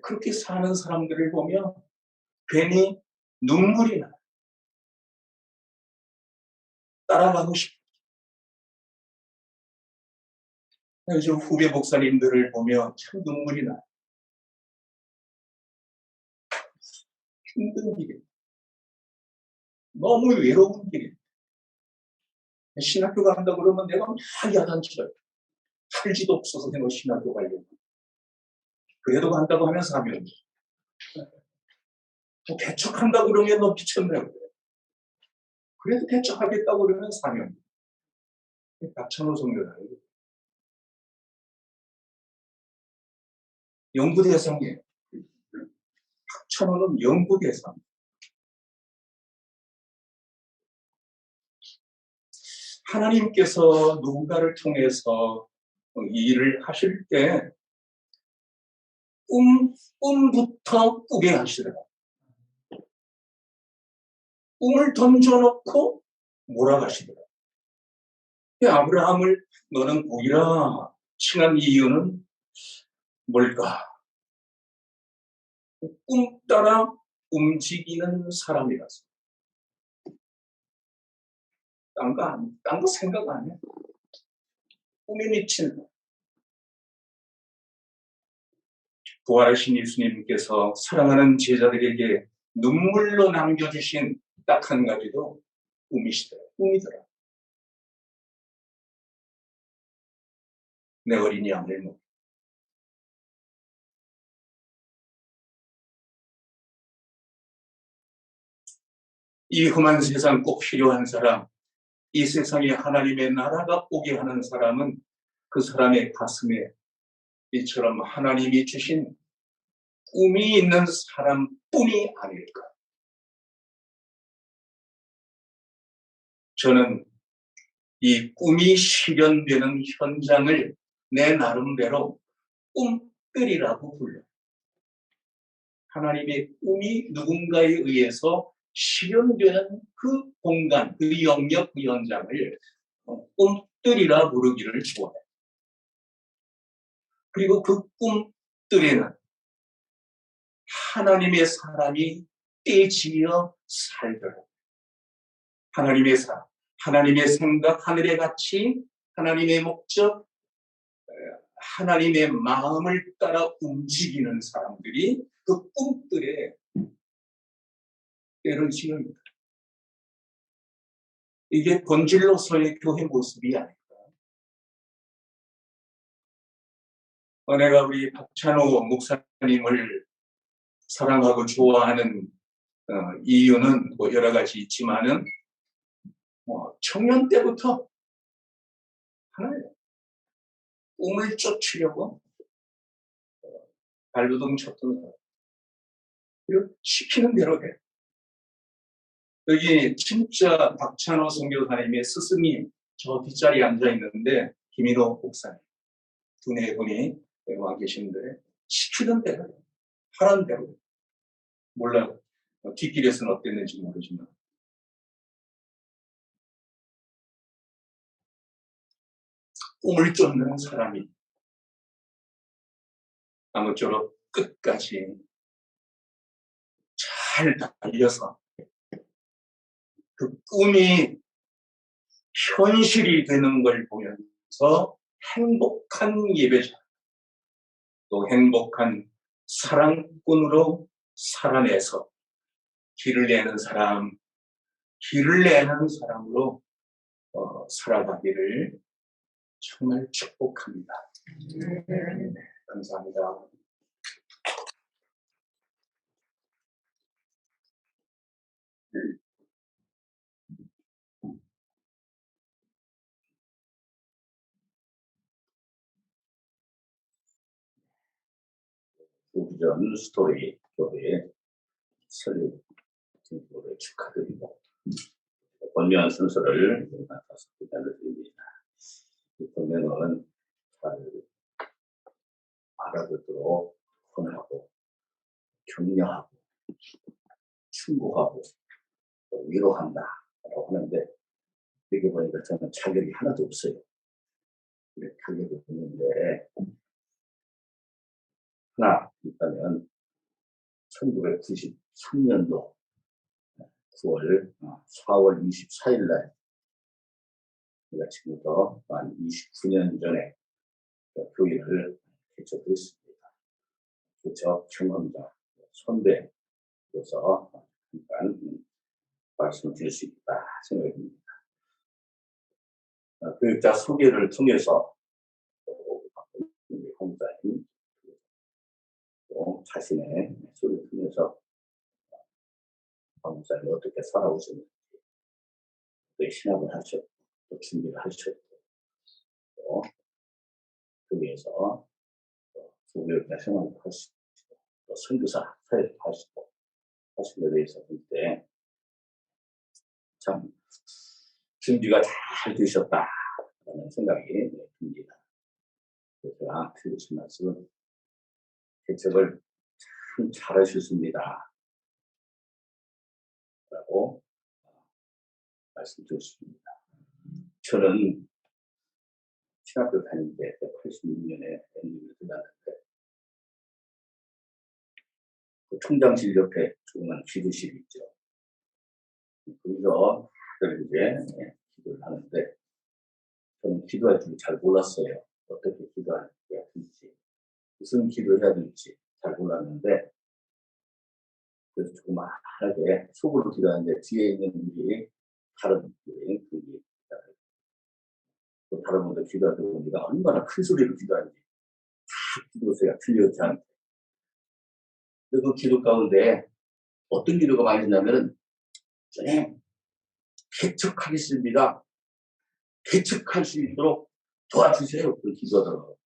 그렇게 사는 사람들을 보면 괜히 눈물이 나요. 따라가고 싶어요. 요즘 후배 목사님들을 보면 참 눈물이 나요. 힘든 길이에요. 너무 외로운 길이에요. 신학교 간다 그러면 내가 막 야단쳐요. 할지도 없어서 내가 신학교 가려고. 그래도 간다고 하면 사면. 뭐 개척한다 그러면 너 미쳤네. 그래도 개척하겠다고 그러면 사면. 박찬호 성교사예요. 연구 대상이에요. 박찬호는 연구 대상. 하나님께서 누군가를 통해서 이 일을 하실 때 꿈부터 꾸게 하시더라고요. 꿈을 던져놓고 몰아가시더라고요. 아브라함을 너는 보이라 칭한 이유는 뭘까? 꿈 따라 움직이는 사람이라서. 딴 거 생각 안 해. 꿈에 미친. 부활하신 예수님께서 사랑하는 제자들에게 눈물로 남겨주신 딱 한 가지도 꿈이더라. 내 어린 양을 먹. 이 험한 세상 꼭 필요한 사람, 이 세상에 하나님의 나라가 오게 하는 사람은 그 사람의 가슴에 이처럼 하나님이 주신 꿈이 있는 사람뿐이 아닐까. 저는 이 꿈이 실현되는 현장을 내 나름대로 꿈들이라고 불러요. 하나님의 꿈이 누군가에 의해서 실현되는 그 공간, 그 영역, 그 현장을 꿈들이라 부르기를 좋아해요. 그리고 그 꿈들에는 하나님의 사람이 떼지어 살도록 하나님의 사람, 하나님의 생각, 하늘의 가치, 하나님의 목적, 하나님의 마음을 따라 움직이는 사람들이 그 꿈들에 때를 지릅니다. 이게 본질로서의 교회 모습이 아닐까. 내가 우리 박찬호 목사님을 사랑하고 좋아하는 이유는 뭐 여러 가지 있지만은 청년 때부터 하나님 꿈을 쫓으려고 발버둥 쳤던 사람. 그리고 시키는 대로 해. 여기 진짜 박찬호 선교사님의 스승님 저 뒷자리에 앉아 있는데 김인호 목사님 두 네 분이 와 계시는데 시키는 대로 해. 하라는 대로 해. 몰라요. 뒷길에서는 어땠는지 모르지만 꿈을 쫓는 사람이 아무쪼록 끝까지 잘 달려서 그 꿈이 현실이 되는 걸 보면서 행복한 예배자, 또 행복한 사랑꾼으로 살아내서 길을 내는 사람으로 살아가기를 정말 축복합니다. 감사합니다. 비전 스토리 교회 설립 등록을 축하드리고 권면 순서를 맡아서 부탁을 드립니다. 이 권면은 잘 알아듣도록 권하고 격려하고 충고하고 또 위로한다라고 하는데 여기 보니까 저는 자격이 하나도 없어요. 이렇게 자격이 없는데 하나 있다면 1993년도 4월 24일 날 제가 지금부터 한 29년 전에 교회를 개척했습니다. 개척 경험자 선배로서 잠깐 말씀을 드릴 수 있다 생각이 듭니다. 교육자 소개를 통해서 홍사님 또 자신의 소리를 통해서 홍사님이 어떻게 살아오셨는지 또 신학을 하셨고 또 준비를 하셨고 또 교회에서 교육자 생활을 하시고 또 선교사 사역도 하시고 하신 데 대해서 볼 때 참 준비가 잘 되셨다라는 생각이 듭니다. 그래서 제가 드리고 싶은 말씀은 개척을 참 잘하셨습니다 라고 말씀드렸습니다. 저는 신학교 다닐 때 86년에 MB를 들어갔는데 그 총장실 옆에 조그만 기도실이 있죠. 거기서 다들 이제 기도를 하는데 저는 기도할 줄 잘 몰랐어요. 어떻게 기도해야 될지 무슨 기도해야 될지 잘 몰랐는데 그래서 조그만하게 속으로 기도하는데 뒤에 있는 분이 다른 분이 또 다른 분들 기도하다 보니까 얼마나 큰 소리로 기도하는지 다 기도 소리가 들려오지 않는데 그 기도 가운데 어떤 기도가 많이 있냐면은 주님 개척하겠습니다. 개척할 수 있도록 도와주세요. 그 기도하더라고요.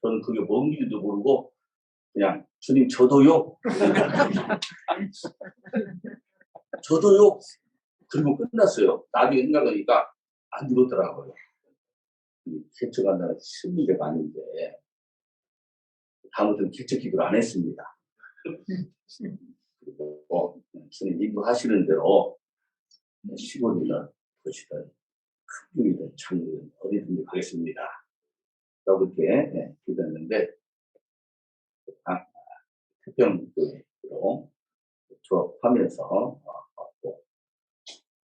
저는 그게 뭔 길도 모르고 그냥 주님 저도요. 저도요. 그리고 끝났어요. 나중에 생각하니까 안 죽었더라고요. 개척한다는 승리가 아닌데 다음부터는 개척 기도를 안 했습니다. 그리고 주님 인도하시는 대로 시골이든 도시든 큰 교회든 장로든 어디든지 가겠습니다. 라고 그렇게 기도했는데 특별교회로 졸업하면서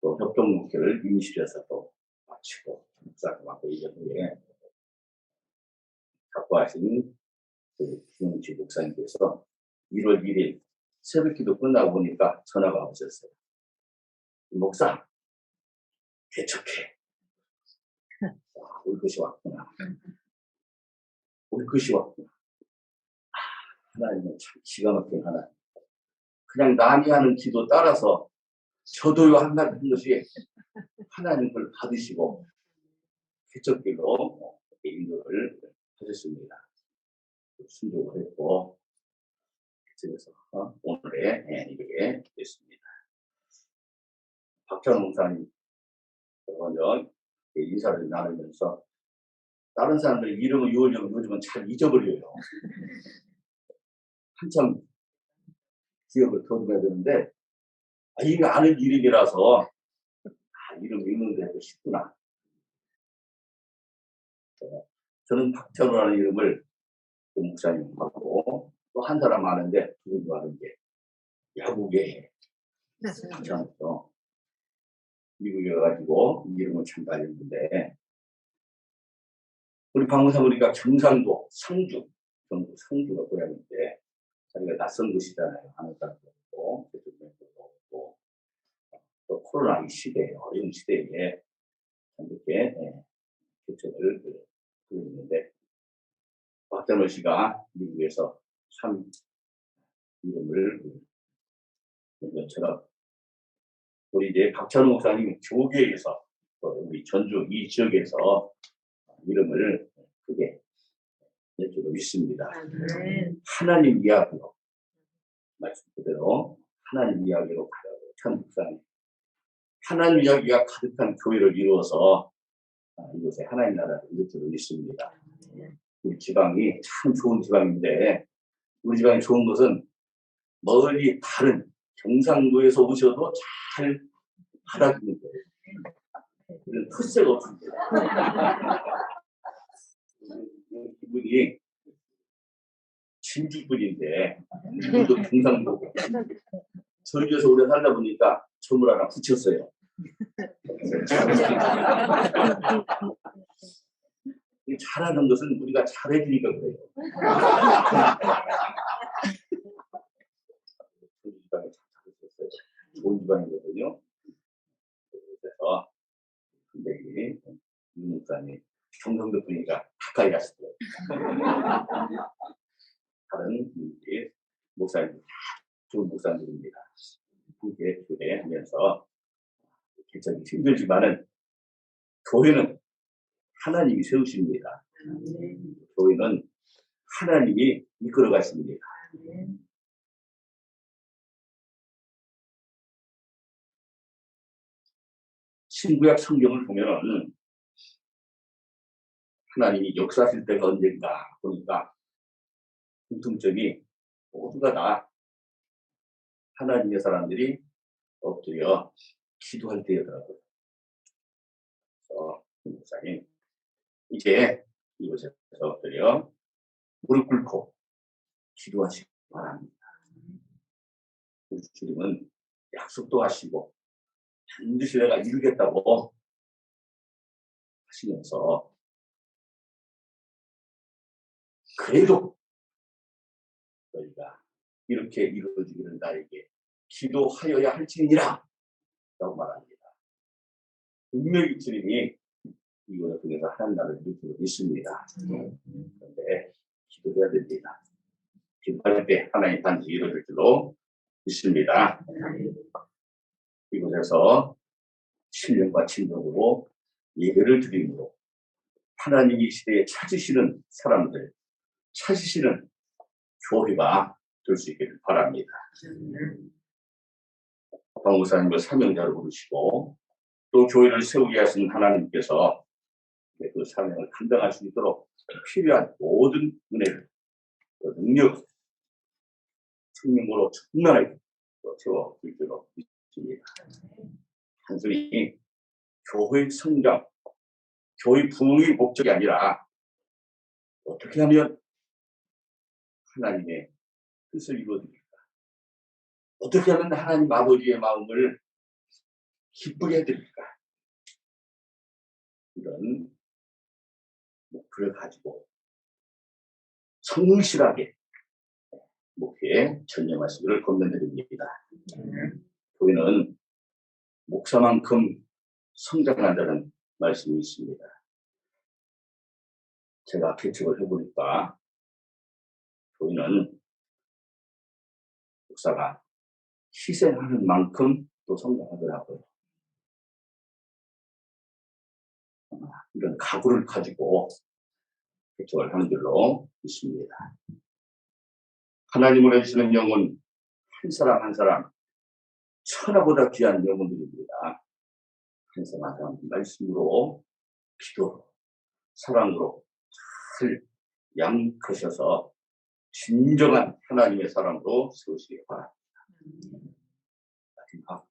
또 협동목회를 임실에서 또 마치고 목사도 맡고 이전에 각부하신 김용지 목사님께서 1월 1일 새벽기도 끝나고 보니까 전화가 오셨어요. 목사 개척해. 올 것이 왔구나. 올 것이 왔구나. 하나님은 참 기가 막힌 하나님. 그냥 남이 하는 기도 따라서 저도요 한다는 것이 하나님을 받으시고 개척기로 인도를 하셨습니다. 순종을 했고 그래서 오늘에 이렇게 됐습니다. 박찬호 목사님 먼저 인사를 나누면서 다른 사람들 이름을 외우려면 요즘은 잘 잊어버려요. 한참 기억을 더듬어야 되는데 이게 아는 이름이라서 이름 읽는데도 쉽구나. 저는 박찬호라는 이름을 그 목사님하고 또 한 사람 아는데 누군지 아는 게 야구계 박찬호죠. 미국에 가가지고 이름을 참 달렸는데 우리 방문사 보니까 경상도 상주 경북 상주가 고향인데 자기가 낯선 곳이잖아요. 아는 사람도 없고 대통령도 없고 또 코로나 이 시대에 어려운 시대에 이렇게 개척을 하고 있는데 박찬호 씨가 미국에서 참 이름을 낸 것처럼 우리 이제 박찬호 목사님 교계에서 우리 전주 이 지역에서 이름을 크게 낼 줄로 믿습니다. 하나님 이야기로 말씀 그대로 하나님 이야기로 참 목사님 하나님 이야기가 가득한 교회를 이루어서 이곳에 하나님 나라를 이룰 줄로 믿습니다. 우리 지방이 참 좋은 지방인데 우리 지방이 좋은 것은 멀리 다른 경상도에서 오셔도 잘 받아주는 거예요. 그런 텃세가 없습니다. 이분이 진주분인데 이분도 경상도고 저희 집에서 오래 살다 보니까 점을 하나 붙였어요. 잘하는 것은 우리가 잘해주니까 그래요. 좋은 지방이거든요. 그래서 근데 이 목사님 경상도 분이니까 가까이 갔어요. 다른 목사님 좋은 목사님입니다. 함께 교회하면서 개척이 힘들지만은 교회는 하나님이 세우십니다. 교회는 하나님이 이끌어 가십니다. 신구약 성경을 보면은 하나님이 역사하실 때가 언젠가 보니까 공통점이 모두가 다 하나님의 사람들이 엎드려 기도할 때였더라고요. 그래서 목사님 이제 이곳에서 엎드려 무릎 꿇고 기도하시기 바랍니다. 우리 주님은 약속도 하시고 반드시 내가 이루겠다고 하시면서 그래도 너희가 이렇게 이루어지기를 나에게 기도하여야 할지니라 라고 말합니다. 분명히 주님이 이것을 통해서 하나님 나라를 이룰 줄 믿습니다. 그런데 기도해야 됩니다. 기도할 때 하나님 반드시 이루어질 줄로 믿습니다. 이곳에서 신령과 진정으로 예배를 드림으로 하나님이 이 시대에 찾으시는 사람들, 찾으시는 교회가 될 수 있기를 바랍니다. 박 목사님을 사명자로 부르시고 또 교회를 세우게 하신 하나님께서 그 사명을 감당할 수 있도록 필요한 모든 은혜를, 능력, 성령으로 충만하게 채워줄 줄로 믿습니다. 단순히 교회의 성장, 교회 부흥의 목적이 아니라 어떻게 하면 하나님의 뜻을 이루어드릴까? 어떻게 하면 하나님 아버지의 마음을 기쁘게 해드릴까? 이런 목표를 가지고 성실하게 목표에 전념하시기를 권면드립니다. 교회는 목사만큼 성장한다는 말씀이 있습니다. 제가 개척을 해보니까 교회는 목사가 희생하는 만큼 또 성장하더라고요. 이런 각오를 가지고 개척을 하는 줄로 믿습니다. 하나님을 해주시는 영혼 한 사람 한 사람 천하보다 귀한 영혼들입니다. 한 사람 한 사람 말씀으로 기도로 사랑으로 잘 양크셔서 진정한 하나님의 사람으로 세우시기 바랍니다. 마지막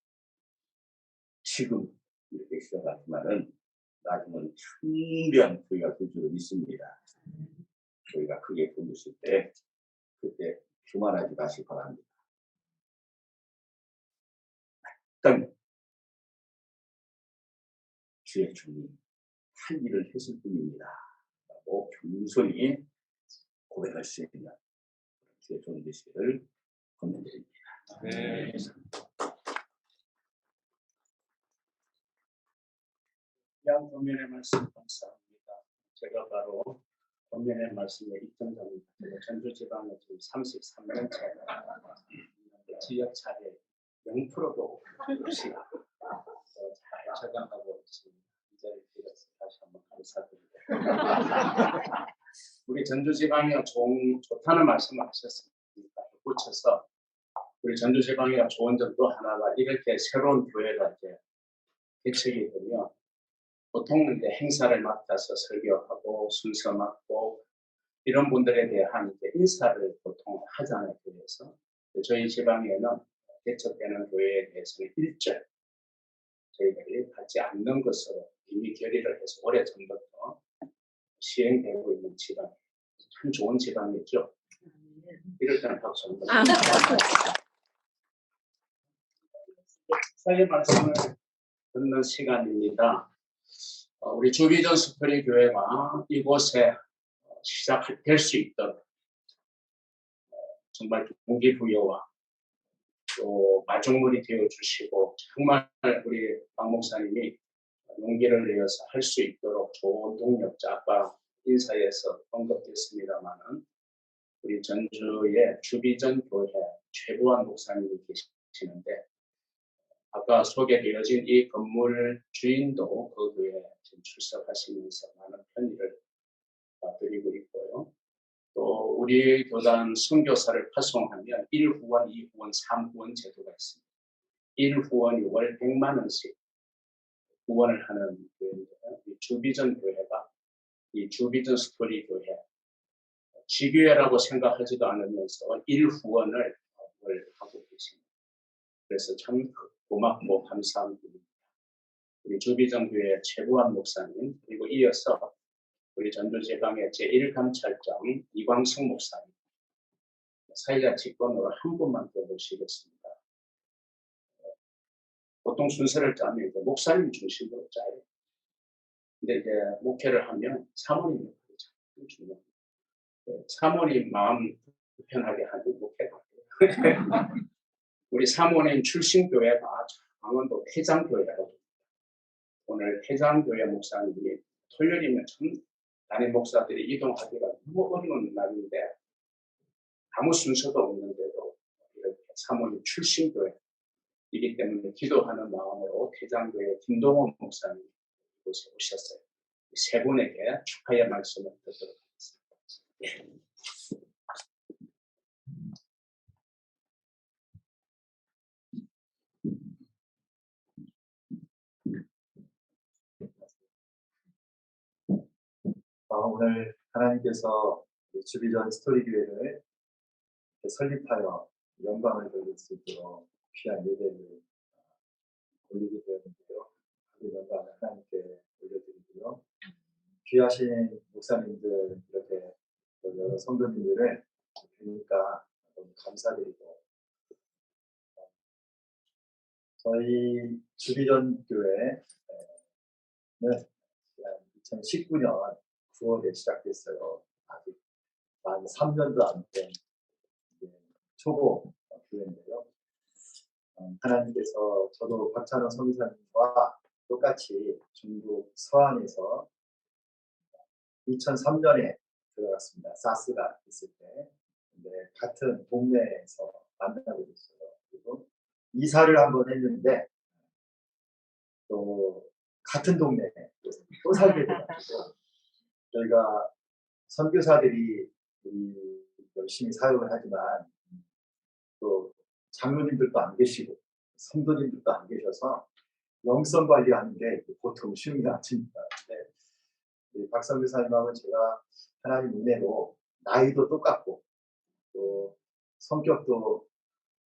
지금 이렇게 시작하지만은 나중은 창대한 교회가 될 줄 믿습니다. 교회가 크게 부르실 때 그때 교만하지 마시기 바랍니다. 일단 주의 종이 할 일을 했을 뿐입니다. 라고 겸손히 고백할 수 있는 주의 종이 되시기를 권면드립니다. 네. 양 도면의 말씀 감사합니다. 제가 바로 본면의 말씀에 입증됩니다. 전주지방에 지금 33년째 지역 차례 0%도 없이 잘 적용하고 있습니다. 이 자리에 빌어서 다시 한번 감사드립니다. 우리 전주지방이 좋다는 말씀을 하셨습니다. 붙여서 우리 전주지방이가 좋은 점도 하나가 이렇게 새로운 교회가 이제 개척이 되면 보통 이제 행사를 맡아서 설교하고 순서 맡고 이런 분들에 대한 이제 인사를 보통 하잖아요. 그래서 저희 지방에는 개척되는 교회에 대해서는 일절 저희들이 받지 않는 것으로 이미 결의를 해서 오래전부터 시행되고 있는 지방. 참 좋은 지방이죠. 이럴 때는 박수 한번. 사회 말씀을 듣는 시간입니다. 우리 주비전 스토리 교회가 이곳에 시작될 수 있도록 정말 동기부여와 또 마중물이 되어주시고 정말 우리 박 목사님이 용기를 내어서 할 수 있도록 좋은 동력자, 아까 인사에서 언급됐습니다만은 우리 전주의 주비전 교회 최부환 목사님이 계시는데 아까 소개되어진 이 건물 주인도 그 교회에 출석하시면서 많은 편의를 드리고 있고요. 또 우리 교단 선교사를 파송하면 1후원, 2후원, 3후원 제도가 있습니다. 1후원이 월 100만 원씩 후원을 하는 교회인데요. 이 주비전 교회가 이 주비전 스토리 교회 지교회라고 생각하지도 않으면서 1후원을 하고 계십니다. 그래서 참 고맙고 감사한 분입니다. 우리 주비전 교회 최부환 목사님 그리고 이어서 우리 전주지방의 제1감찰장 이광승 목사님 사회자 직권으로 한 분만 더 모시겠습니다. 보통 순서를 짜면 이제 목사님 중심으로 짜요. 근데 이제 목회를 하면 사모님이 참 중요합니다. 사모님 마음 불편하게 하는 목회가 우리 사모님 출신 교회가 강원도 태장교회라고 합니다. 오늘 태장교회 목사님이 토요일이면 참 담임 목사들이 이동하기가 너무 어려운 날인데 아무 순서도 없는데도 이렇게 사모님 출신 교회이기 때문에 기도하는 마음으로 태장교회 김동원 목사님 이곳에 오셨어요. 세 분에게 축하의 말씀을 드리도록 하겠습니다. 오늘 하나님께서 주비전 스토리 교회를 설립하여 영광을 돌릴 수 있도록 귀한 예배를 올리게 되었는데요. 그 영광을 하나님께 올려드리고요. 귀하신 목사님들 이렇게 여러 성도님들을 뵈니까 너무 감사드리고 저희 주비전 교회는 2019년 9월에 시작됐어요. 아직 만 3년도 안 된 초보 교회인데요. 하나님께서 저도 박찬호 선교사님과 똑같이 중국 서안에서 2003년에 들어갔습니다. 사스가 있을 때. 근데 같은 동네에서 만나게 됐어요. 그리고 이사를 한번 했는데 또 같은 동네에 또 살게 돼가지고 저희가 선교사들이 우리 열심히 사역을 하지만 또 장로님들도 안 계시고 성도님들도 안 계셔서 영성 관리하는 게 보통 쉬운 게 아닙니다. 박 선교사님하고 제가 하나님 은혜로 나이도 똑같고 또 성격도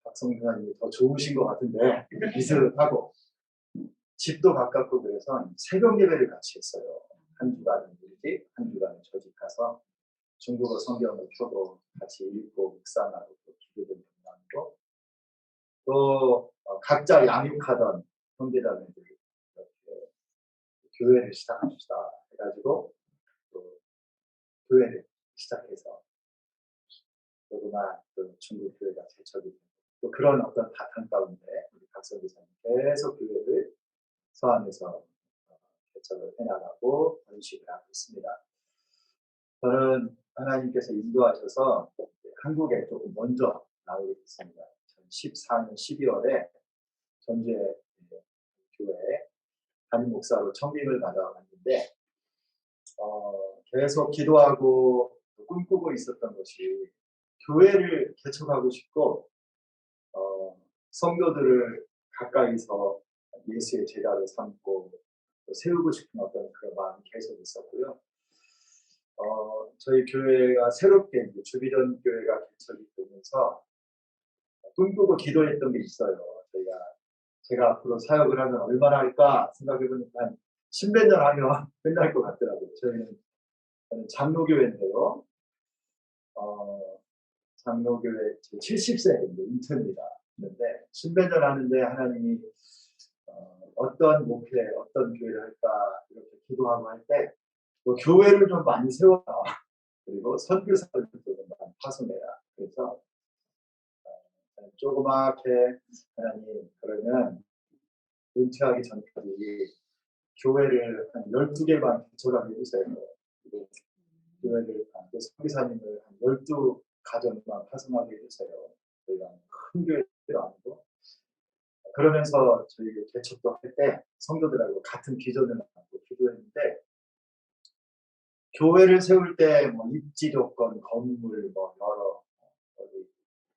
박 선교사님이 더 좋으신 것 같은데 비슷하고 집도 가깝고 그래서 새벽 예배를 같이 했어요. 한 주간은 우리 집, 한 주간은 저 집 가서 중국어 성경을 펴고 같이 읽고 묵상하고 또 기도도 나누고 또 각자 양육하던 형제자매들이 이렇게 교회를 시작합시다 해가지고 또 교회를 시작해서 조그만 또 중국 교회가 개척이 되고 또 그런 어떤 바탕 가운데 우리 박선교사님 계속 교회를 서안에서 개척을 해나가고 번식을 하고 있습니다. 저는 하나님께서 인도하셔서 한국에 조금 먼저 나오게 됐습니다. 2014년 12월에 전주의 교회에 담임 목사로 청빙을 받아왔는데 계속 기도하고 꿈꾸고 있었던 것이 교회를 개척하고 싶고 성도들을 가까이서 예수의 제자로 삼고 세우고 싶은 어떤 그런 마음이 계속 있었고요. 저희 교회가 새롭게 주비전 교회가 개척이 되면서 꿈꾸고 기도했던 게 있어요. 제가 앞으로 사역을 하면 얼마나 할까 생각해보니까 한 10몇 년 하면 끝날 것 같더라고요. 저는 장로교회인데요. 장로교회 70세 인턴입니다. 그런데 10몇 년 하는데 하나님이 어떤 목회, 어떤 교회를 할까 이렇게 기도하고 할 때 교회를 좀 많이 세워라. 그리고 선교사들도 좀 많이 파송해라. 그래서 조그맣게 하나님 그러면 은퇴하기 전까지 교회를 한 12개만 개척하게 해주세요. 그리고 교회를 선교사님을 한 12가정만 파송하게 해주세요. 저희가 큰 교회도 아니고 그러면서 저희 개척도 할 때 성도들하고 같은 기존을 갖고 기도했는데 교회를 세울 때 뭐 입지 조건, 건물, 뭐 여러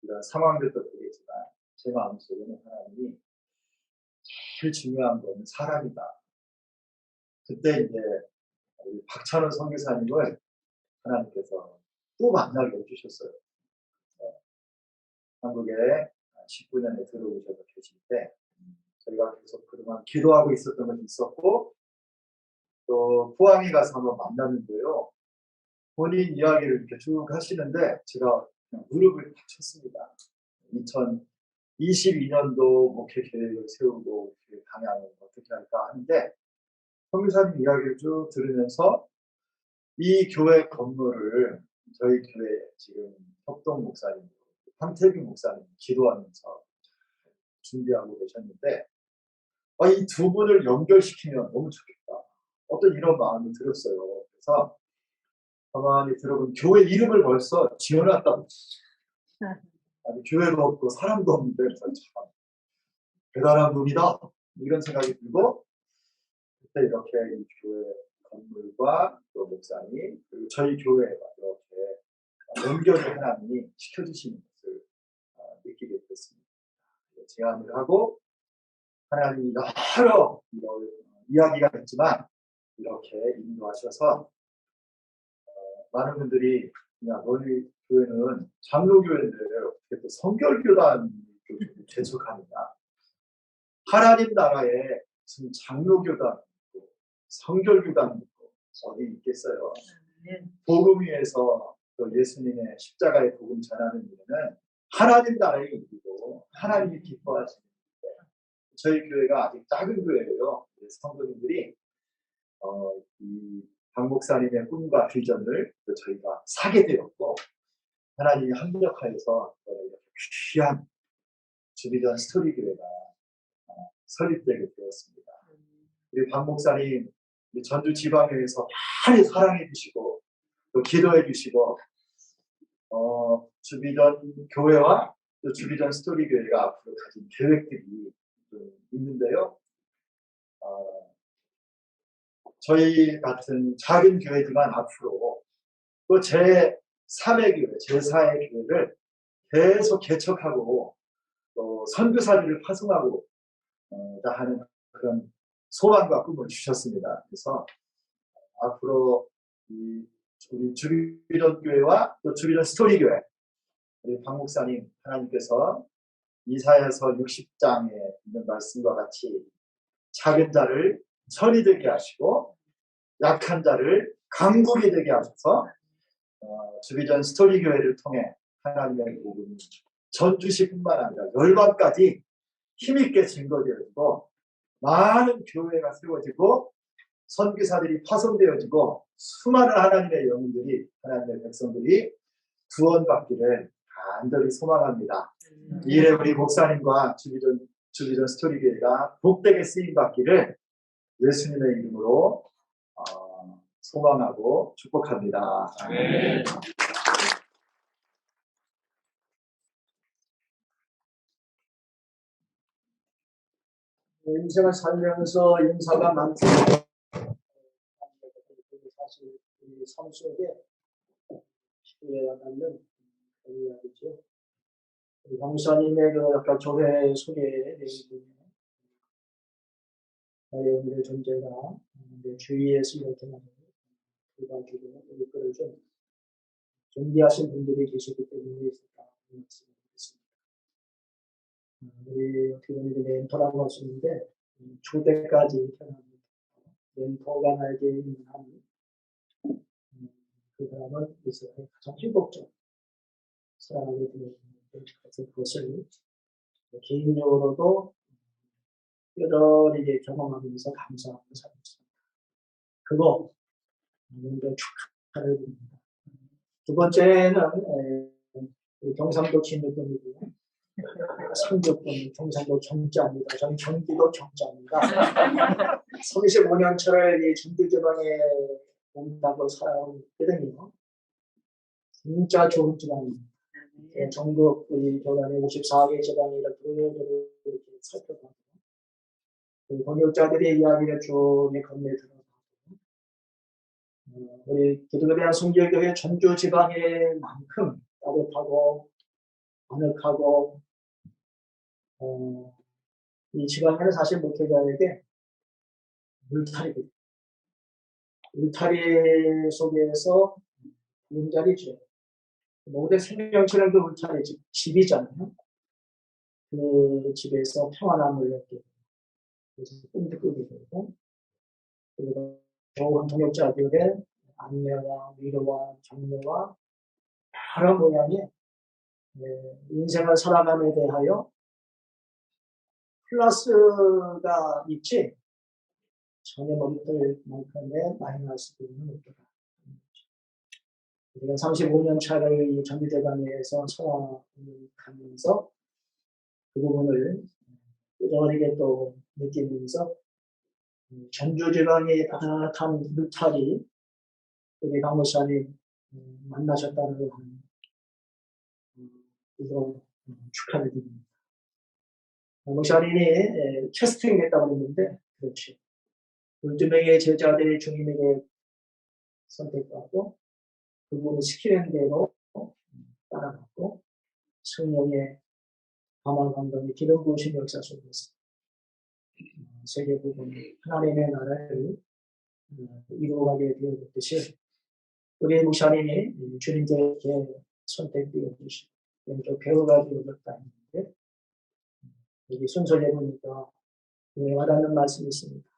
이런 상황들도 되겠지만 제 마음속에는 하나님이 제일 중요한 건 사람이다. 그때 이제 우리 박찬호 선교사님을 하나님께서 또 만나게 해주셨어요. 한국에 19년에 들어오셔서 계실 때 저희가 계속 그동안 기도하고 있었던 것이 있었고 또 포항에 가서 한번 만났는데요. 본인 이야기를 이렇게 쭉 하시는데 제가 그냥 무릎을 탁 쳤습니다. 2022년도 목회 계획을 세우고 그 방향을 어떻게 할까 하는데 선교사님 이야기를 쭉 들으면서 이 교회 건물을 저희 교회 지금 협동 목사님, 황태균 목사님 기도하면서 준비하고 계셨는데 이 두 분을 연결시키면 너무 좋겠다. 어떤 이런 마음이 들었어요. 그래서 가만히 들어본 교회 이름을 벌써 지어놨다고. 아니, 교회도 없고 사람도 없는데 참 대단한 분이다. 이런 생각이 들고 그때 이렇게 이 교회 건물과 또 목사님 그리고 저희 교회가 이렇게 연결을 하나님이 시켜주시는 것을 느끼게 됐습니다. 제안을 하고 하나님이 여러 이야기가 있지만 이렇게 인도하셔서 많은 분들이 그냥 너희 교회는 장로교회인데 어떻게 또 성결교단 개척하느냐. 하나님 나라에 무슨 장로교단 있고 성결교단 있고 어디 있겠어요. 복음 위에서 또 예수님의 십자가의 복음 전하는 일은 하나님 나라의 일이고 하나님이 기뻐하시는 일인데 저희 교회가 아직 작은 교회예요. 성도님들이 이 박 목사님의 꿈과 비전을 저희가 사게 되었고 하나님이 합력하여서 이렇게 귀한 주비전 스토리 교회가 설립되게 되었습니다. 우리 박 목사님 전주 지방에서 많이 사랑해 주시고 또 기도해 주시고 주비전 교회와 또 주비전 스토리 교회가 앞으로 가진 계획들이 좀 있는데요. 저희 같은 작은 교회지만 앞으로 또 제3의 교회, 제4의 교회를 계속 개척하고 또 선교사들을 파송하고 하는 그런 소망과 꿈을 주셨습니다. 그래서 앞으로 우리 주비전 교회와 또 주비전 스토리 교회 우리 박 목사님 하나님께서 이사야서 60장에 있는 말씀과 같이 작은 자를 선이 되게 하시고 약한 자를 강국이 되게 하셔서 주비전 스토리 교회를 통해 하나님의 복음이 전주시뿐만 아니라 열방까지 힘있게 증거되어지고 많은 교회가 세워지고 선교사들이 파송되어지고 수많은 하나님의 영혼들이 하나님의 백성들이 구원받기를 간절히 소망합니다. 이 일에 우리 목사님과 주비전 스토리 교회가 복되게 쓰임받기를 예수님의 이름으로 소망하고 축복합니다. 네. 인생을 살면서 인사가 많죠. 사실 우리 삶 속에 필요해야 하는 그런 이야기죠. 우리 강사님의 그 아까 조회 소개 내용 중에 나의 오늘의 존재가 내 주위에서 이렇게 나는 불가지고 이끌어준 존귀하신 분들이 계시기 때문에 있었다. 말씀을 드렸습니다. 우리 어떻게 보면 멘토라고 할 수 있는데 초대까지 태어납니다. 멘토가 나에게 있는 한 그 사람은 이 세상에 가장 행복적 사랑하게 되는 그것을 개인적으로도 뼈저리게 경험하면서 감사하고 살고 있습니다. 그거 먼저 축하를 드립니다. 두 번째는 경상도 진주군이고요. 상주군 경상도 정자입니다. 저는 경기도 정자입니다. 35년차를 이 전주지방에 온다고 살아오거든요. 진짜 좋은 지방입니다. 전국 우리 교단의 54개 지방이라 그들을 이렇게 살펴봐도 번역자들의 이야기를 쭉 건네 들어가고 우리 기독교대한 성결교회 전주 지방의 만큼 따뜻하고 아늑하고 이 지방에는 사실 목회자에게 울타리입니다. 울타리 속에서 문자리죠. 모든 생명체는 그 울타리 집이잖아요. 그 집에서 평안함을 얻게 되고 그래서 꿈도 꾸게 되고 그리고 좋은 동역자들의 안내와 위로와 격려와 여러 모양의 인생을 살아감에 대하여 플러스가 있지 전혀 머릿들 만큼의 마이너스도 있는 것이다. 우리가 35년 차를 이 전주대강에서 살아가면서 그 부분을 뼈저리게 또 느끼면서 전주지방의 따뜻한 울타리 우리 강 목사님 만나셨다는 이거 축하를 드립니다. 강 목사님이 캐스팅 했다고 했는데 그렇지. 12명의 제자들이 주님에게 선택받고 그분이 시키는 대로 따라갔고 성령의 감화 감동의 기름 부으신 역사 속에서 세계 부분이 하나님의 나라를 이루어가게 되었듯이 우리 목사님이 주님께 선택되어 주시고 또 배우가 되어졌다 했는데 여기 순서에 보니까 와닿는 말씀이 있습니다.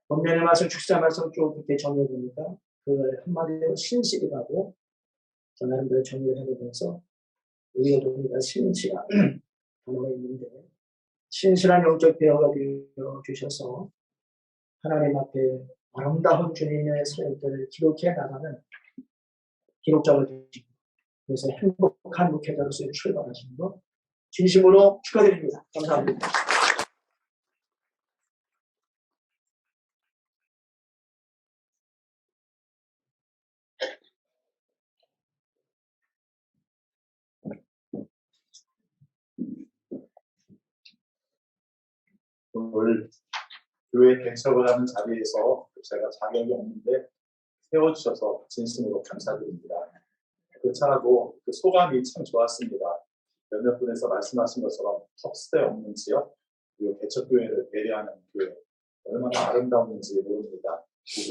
본면의 말씀 축사 말씀 쭉 이렇게 정리해보니까 그걸 한마디로 신실이라고 저 나름대로 정리를 해보면서 우리가 보니까 신실한 단어가 있는데 신실한 영적 배우가 되어 주셔서 하나님 앞에 아름다운 주님의 사역들을 기록해 나가는 기록자가 되시고 그래서 행복한 목회자로서의 출발하시는 것 진심으로 축하드립니다. 감사합니다. 오늘 교회 개척을 하는 자리에서 제가 자격이 없는데 세워주셔서 진심으로 감사드립니다. 그렇지않아도 그 소감이 참 좋았습니다. 몇몇 분에서 말씀하신 것처럼 턱스대 없는 지역 그리고 개척교회를 배려하는 교회 얼마나 아름다운지 모릅니다.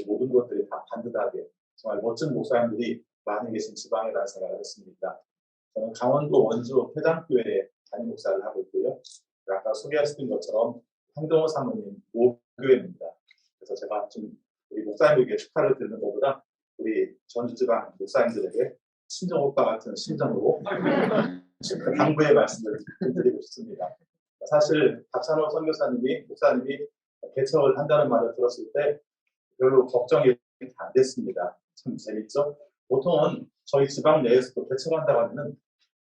모든 것들이 다 반듯하게 정말 멋진 목사님들이 많이 계신 지방이라는 생각을 했습니다. 저는 강원도 원주 회장교회에 담임 목사를 하고 있고요. 아까 소개하셨던 것처럼 황동호 사모님 모교회입니다. 그래서 제가 좀 우리 목사님에게 축하를 드리는 것보다 우리 전주지방 목사님들에게 친정오빠 같은 심정으로 당부의 말씀을 드리고 싶습니다. 사실 박찬호 선교사님이 목사님이 개척을 한다는 말을 들었을 때 별로 걱정이 안 됐습니다. 참 재밌죠? 보통은 저희 지방 내에서도 개척한다고 하면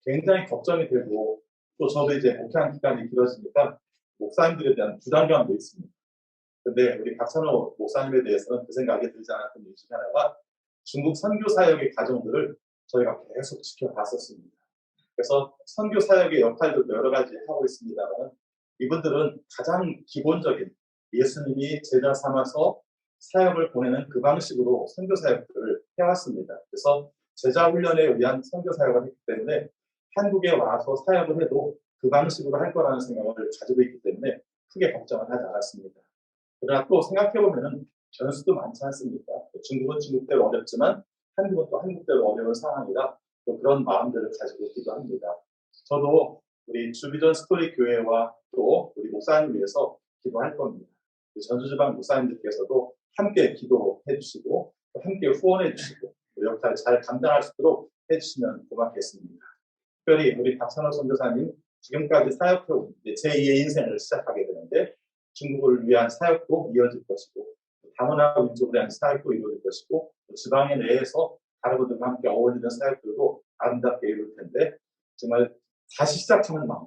굉장히 걱정이 되고 또 저도 이제 목회한 기간이 길어지니까 목사님들에 대한 부담감도 있습니다. 근데 우리 박찬호 목사님에 대해서는 그 생각이 들지 않았던 이유 중 하나가 중국 선교 사역의 과정들을 저희가 계속 지켜봤었습니다. 그래서 선교 사역의 역할도 여러 가지 하고 있습니다만 이분들은 가장 기본적인 예수님이 제자 삼아서 사역을 보내는 그 방식으로 선교 사역들을 해왔습니다. 그래서 제자 훈련에 의한 선교 사역을 했기 때문에 한국에 와서 사역을 해도 그 방식으로 할 거라는 생각을 가지고 있기 때문에 크게 걱정을 하지 않았습니다. 그러나 또 생각해보면 변수도 많지 않습니까? 중국은 중국대로 어렵지만 한국은 또 한국대로 어려운 상황이라 또 그런 마음들을 가지고 있기도 합니다. 저도 우리 주비전 스토리 교회와 또 우리 목사님 위해서 기도할 겁니다. 전주지방 목사님들께서도 함께 기도해 주시고 또 함께 후원해 주시고 역할을 잘 감당할 수 있도록 해주시면 고맙겠습니다. 특별히 우리 박찬호 선교사님 지금까지 사역해온 제2의 인생을 시작하게 되는데 중국을 위한 사역도 이어질 것이고 다문화 민족을 위한 사역도 이루어질 것이고 지방의 내에서 다른 분들과 함께 어울리는 사역들도 아름답게 이룰 텐데 정말 다시 시작하는 마음.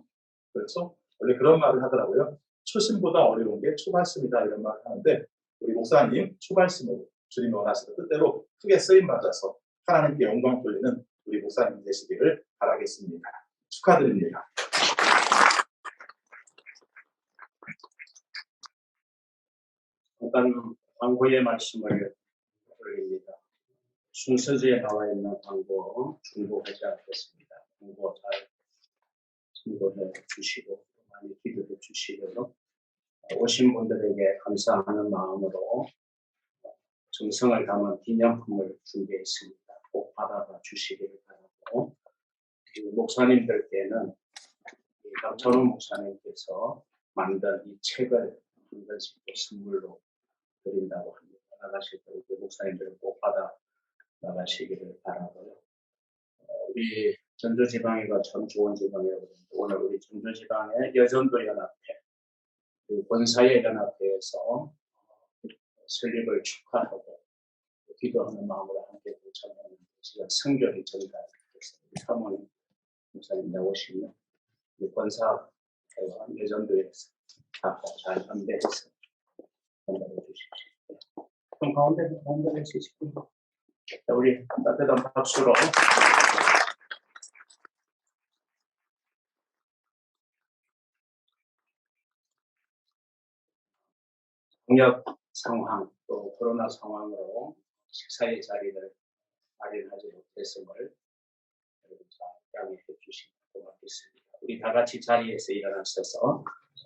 그렇죠? 원래 그런 말을 하더라고요. 초심보다 어려운 게 초발심이다 이런 말을 하는데 우리 목사님 초발심으로 주님이 원하시는 뜻대로 크게 쓰임받아서 하나님께 영광 돌리는 우리 목사님 되시기를 바라겠습니다. 축하드립니다. 잠깐 광고의 말씀을 올립니다. 순서지에 나와 있는 광고 중보하지 않겠습니다. 광고 잘 참고해 주시고 많이 기도해 주시고요. 오신 분들에게 감사하는 마음으로 정성을 담은 기념품을 준비했습니다. 꼭 받아가 주시기를 바라고 목사님들께는 박찬호 목사님께서 만든 이 책을 한 권씩 선물로 드린다고 합니다. 나가실 때 우리 목사님들은 꼭 받아 나가시기를 바라고요. 우리 전주지방이가 참 좋은 지방이라고 오늘 우리 전주지방의 여전도 연합회 권사회 연합회에서 설립을 축하하고 기도하는 마음으로 함께 참여하는 시간 성결이 전달되겠습니다. 사모님 목사님 나오시면 권사회와 여전도에서 다 잘 안배해서 전달해 주십시오. 그럼 가운데 계시고 우리 따뜻한 박수로 방역 상황 또 코로나 상황으로 식사의 자리를 마련하지 못했음을 여러분 잘 양해해 주시면 고맙겠습니다. 우리 다 같이 자리에서 일어나셔서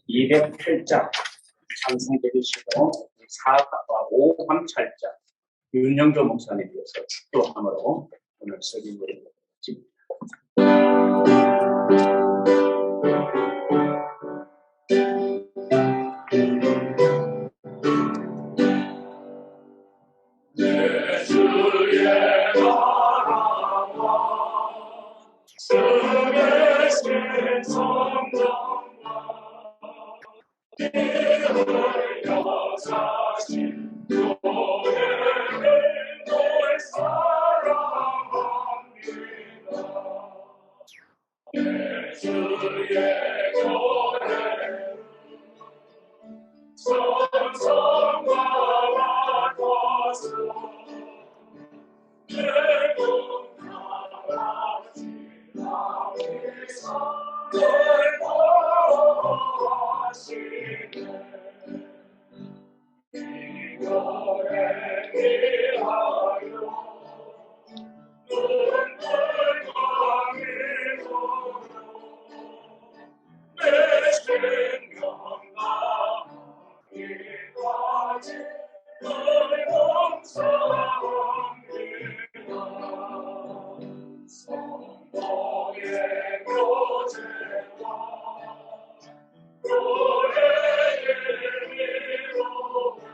208자 찬송해 주시고 4과 5감찰자 윤영조 목사님 위해서 축도함으로 오늘 설교를 마칩니다. 내 주의 나라와 쓰게신 성령과 이를 여사신 교회를 널 사랑합니다. 내 주의 교회를 천성과 같아서 내몸 나라지 나위사 널 구하시네 이 교회 위하여 눈물과 미소로 내 생명과 이까지 널 감사합니다. 성도의 교제와 교회의 위로와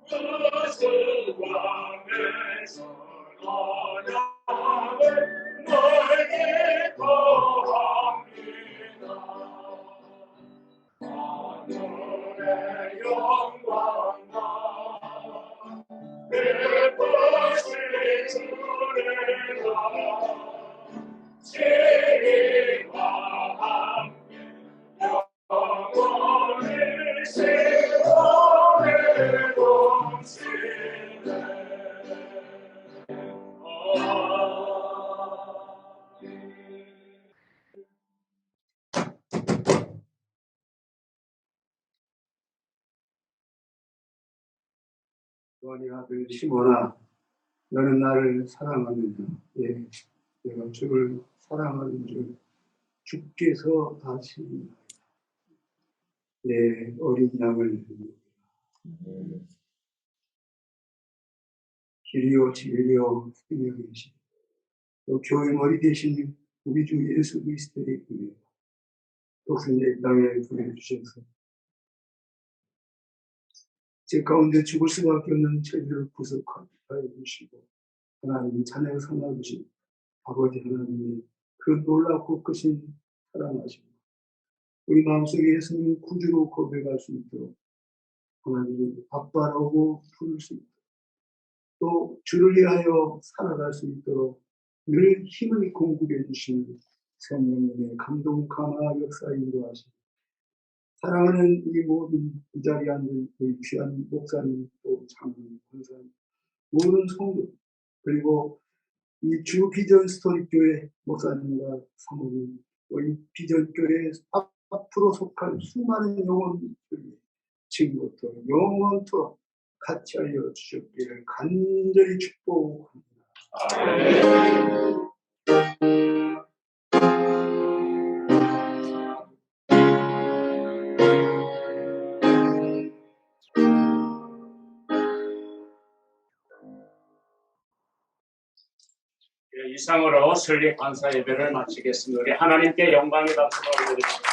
무슨 왕에서 언약을 널 기뻐합니다. 하늘의 영광과 예쁘신 주님과 지리 요한의 아들 시몬아, 너는 나를 사랑하느냐? 예, 내가 주를 사랑하는 줄 주께서 아시나이다. 예, 어린 양을 길이요 진리요 생명이시 또 교회 머리 되신 우리 주 예수 그리스도의 은혜 독생자 이 땅에 보내주셔서 제 가운데 죽을 수밖에 없는 죄들을 구속하여 주시고 하나님 자녀를 삼아주신 아버지 하나님의 그 놀랍고 크신 사랑하시고 우리 마음속에 예수님을 구주로 고백할 수 있도록 하나님을 아빠라고 부를 수 있도록 또 주를 위하여 살아갈 수 있도록 늘 힘을 공급해 주시는 성령님의 감동 감화 역사에 인도하시고 사랑하는 이 모든 이 자리에 앉은 우리 귀한 목사님 또 장로님 권사님 모든 성도 그리고 이 주 비전 스토리 교회 목사님과 사모님 또 이 비전 교회 앞으로 속할 수많은 영혼들이 지금부터 영원토록 같이 하여 주셨기를 간절히 축복합니다. 이상으로 설립 감사 예배를 마치겠습니다. 우리 하나님께 영광의 박수를 올려드립니다.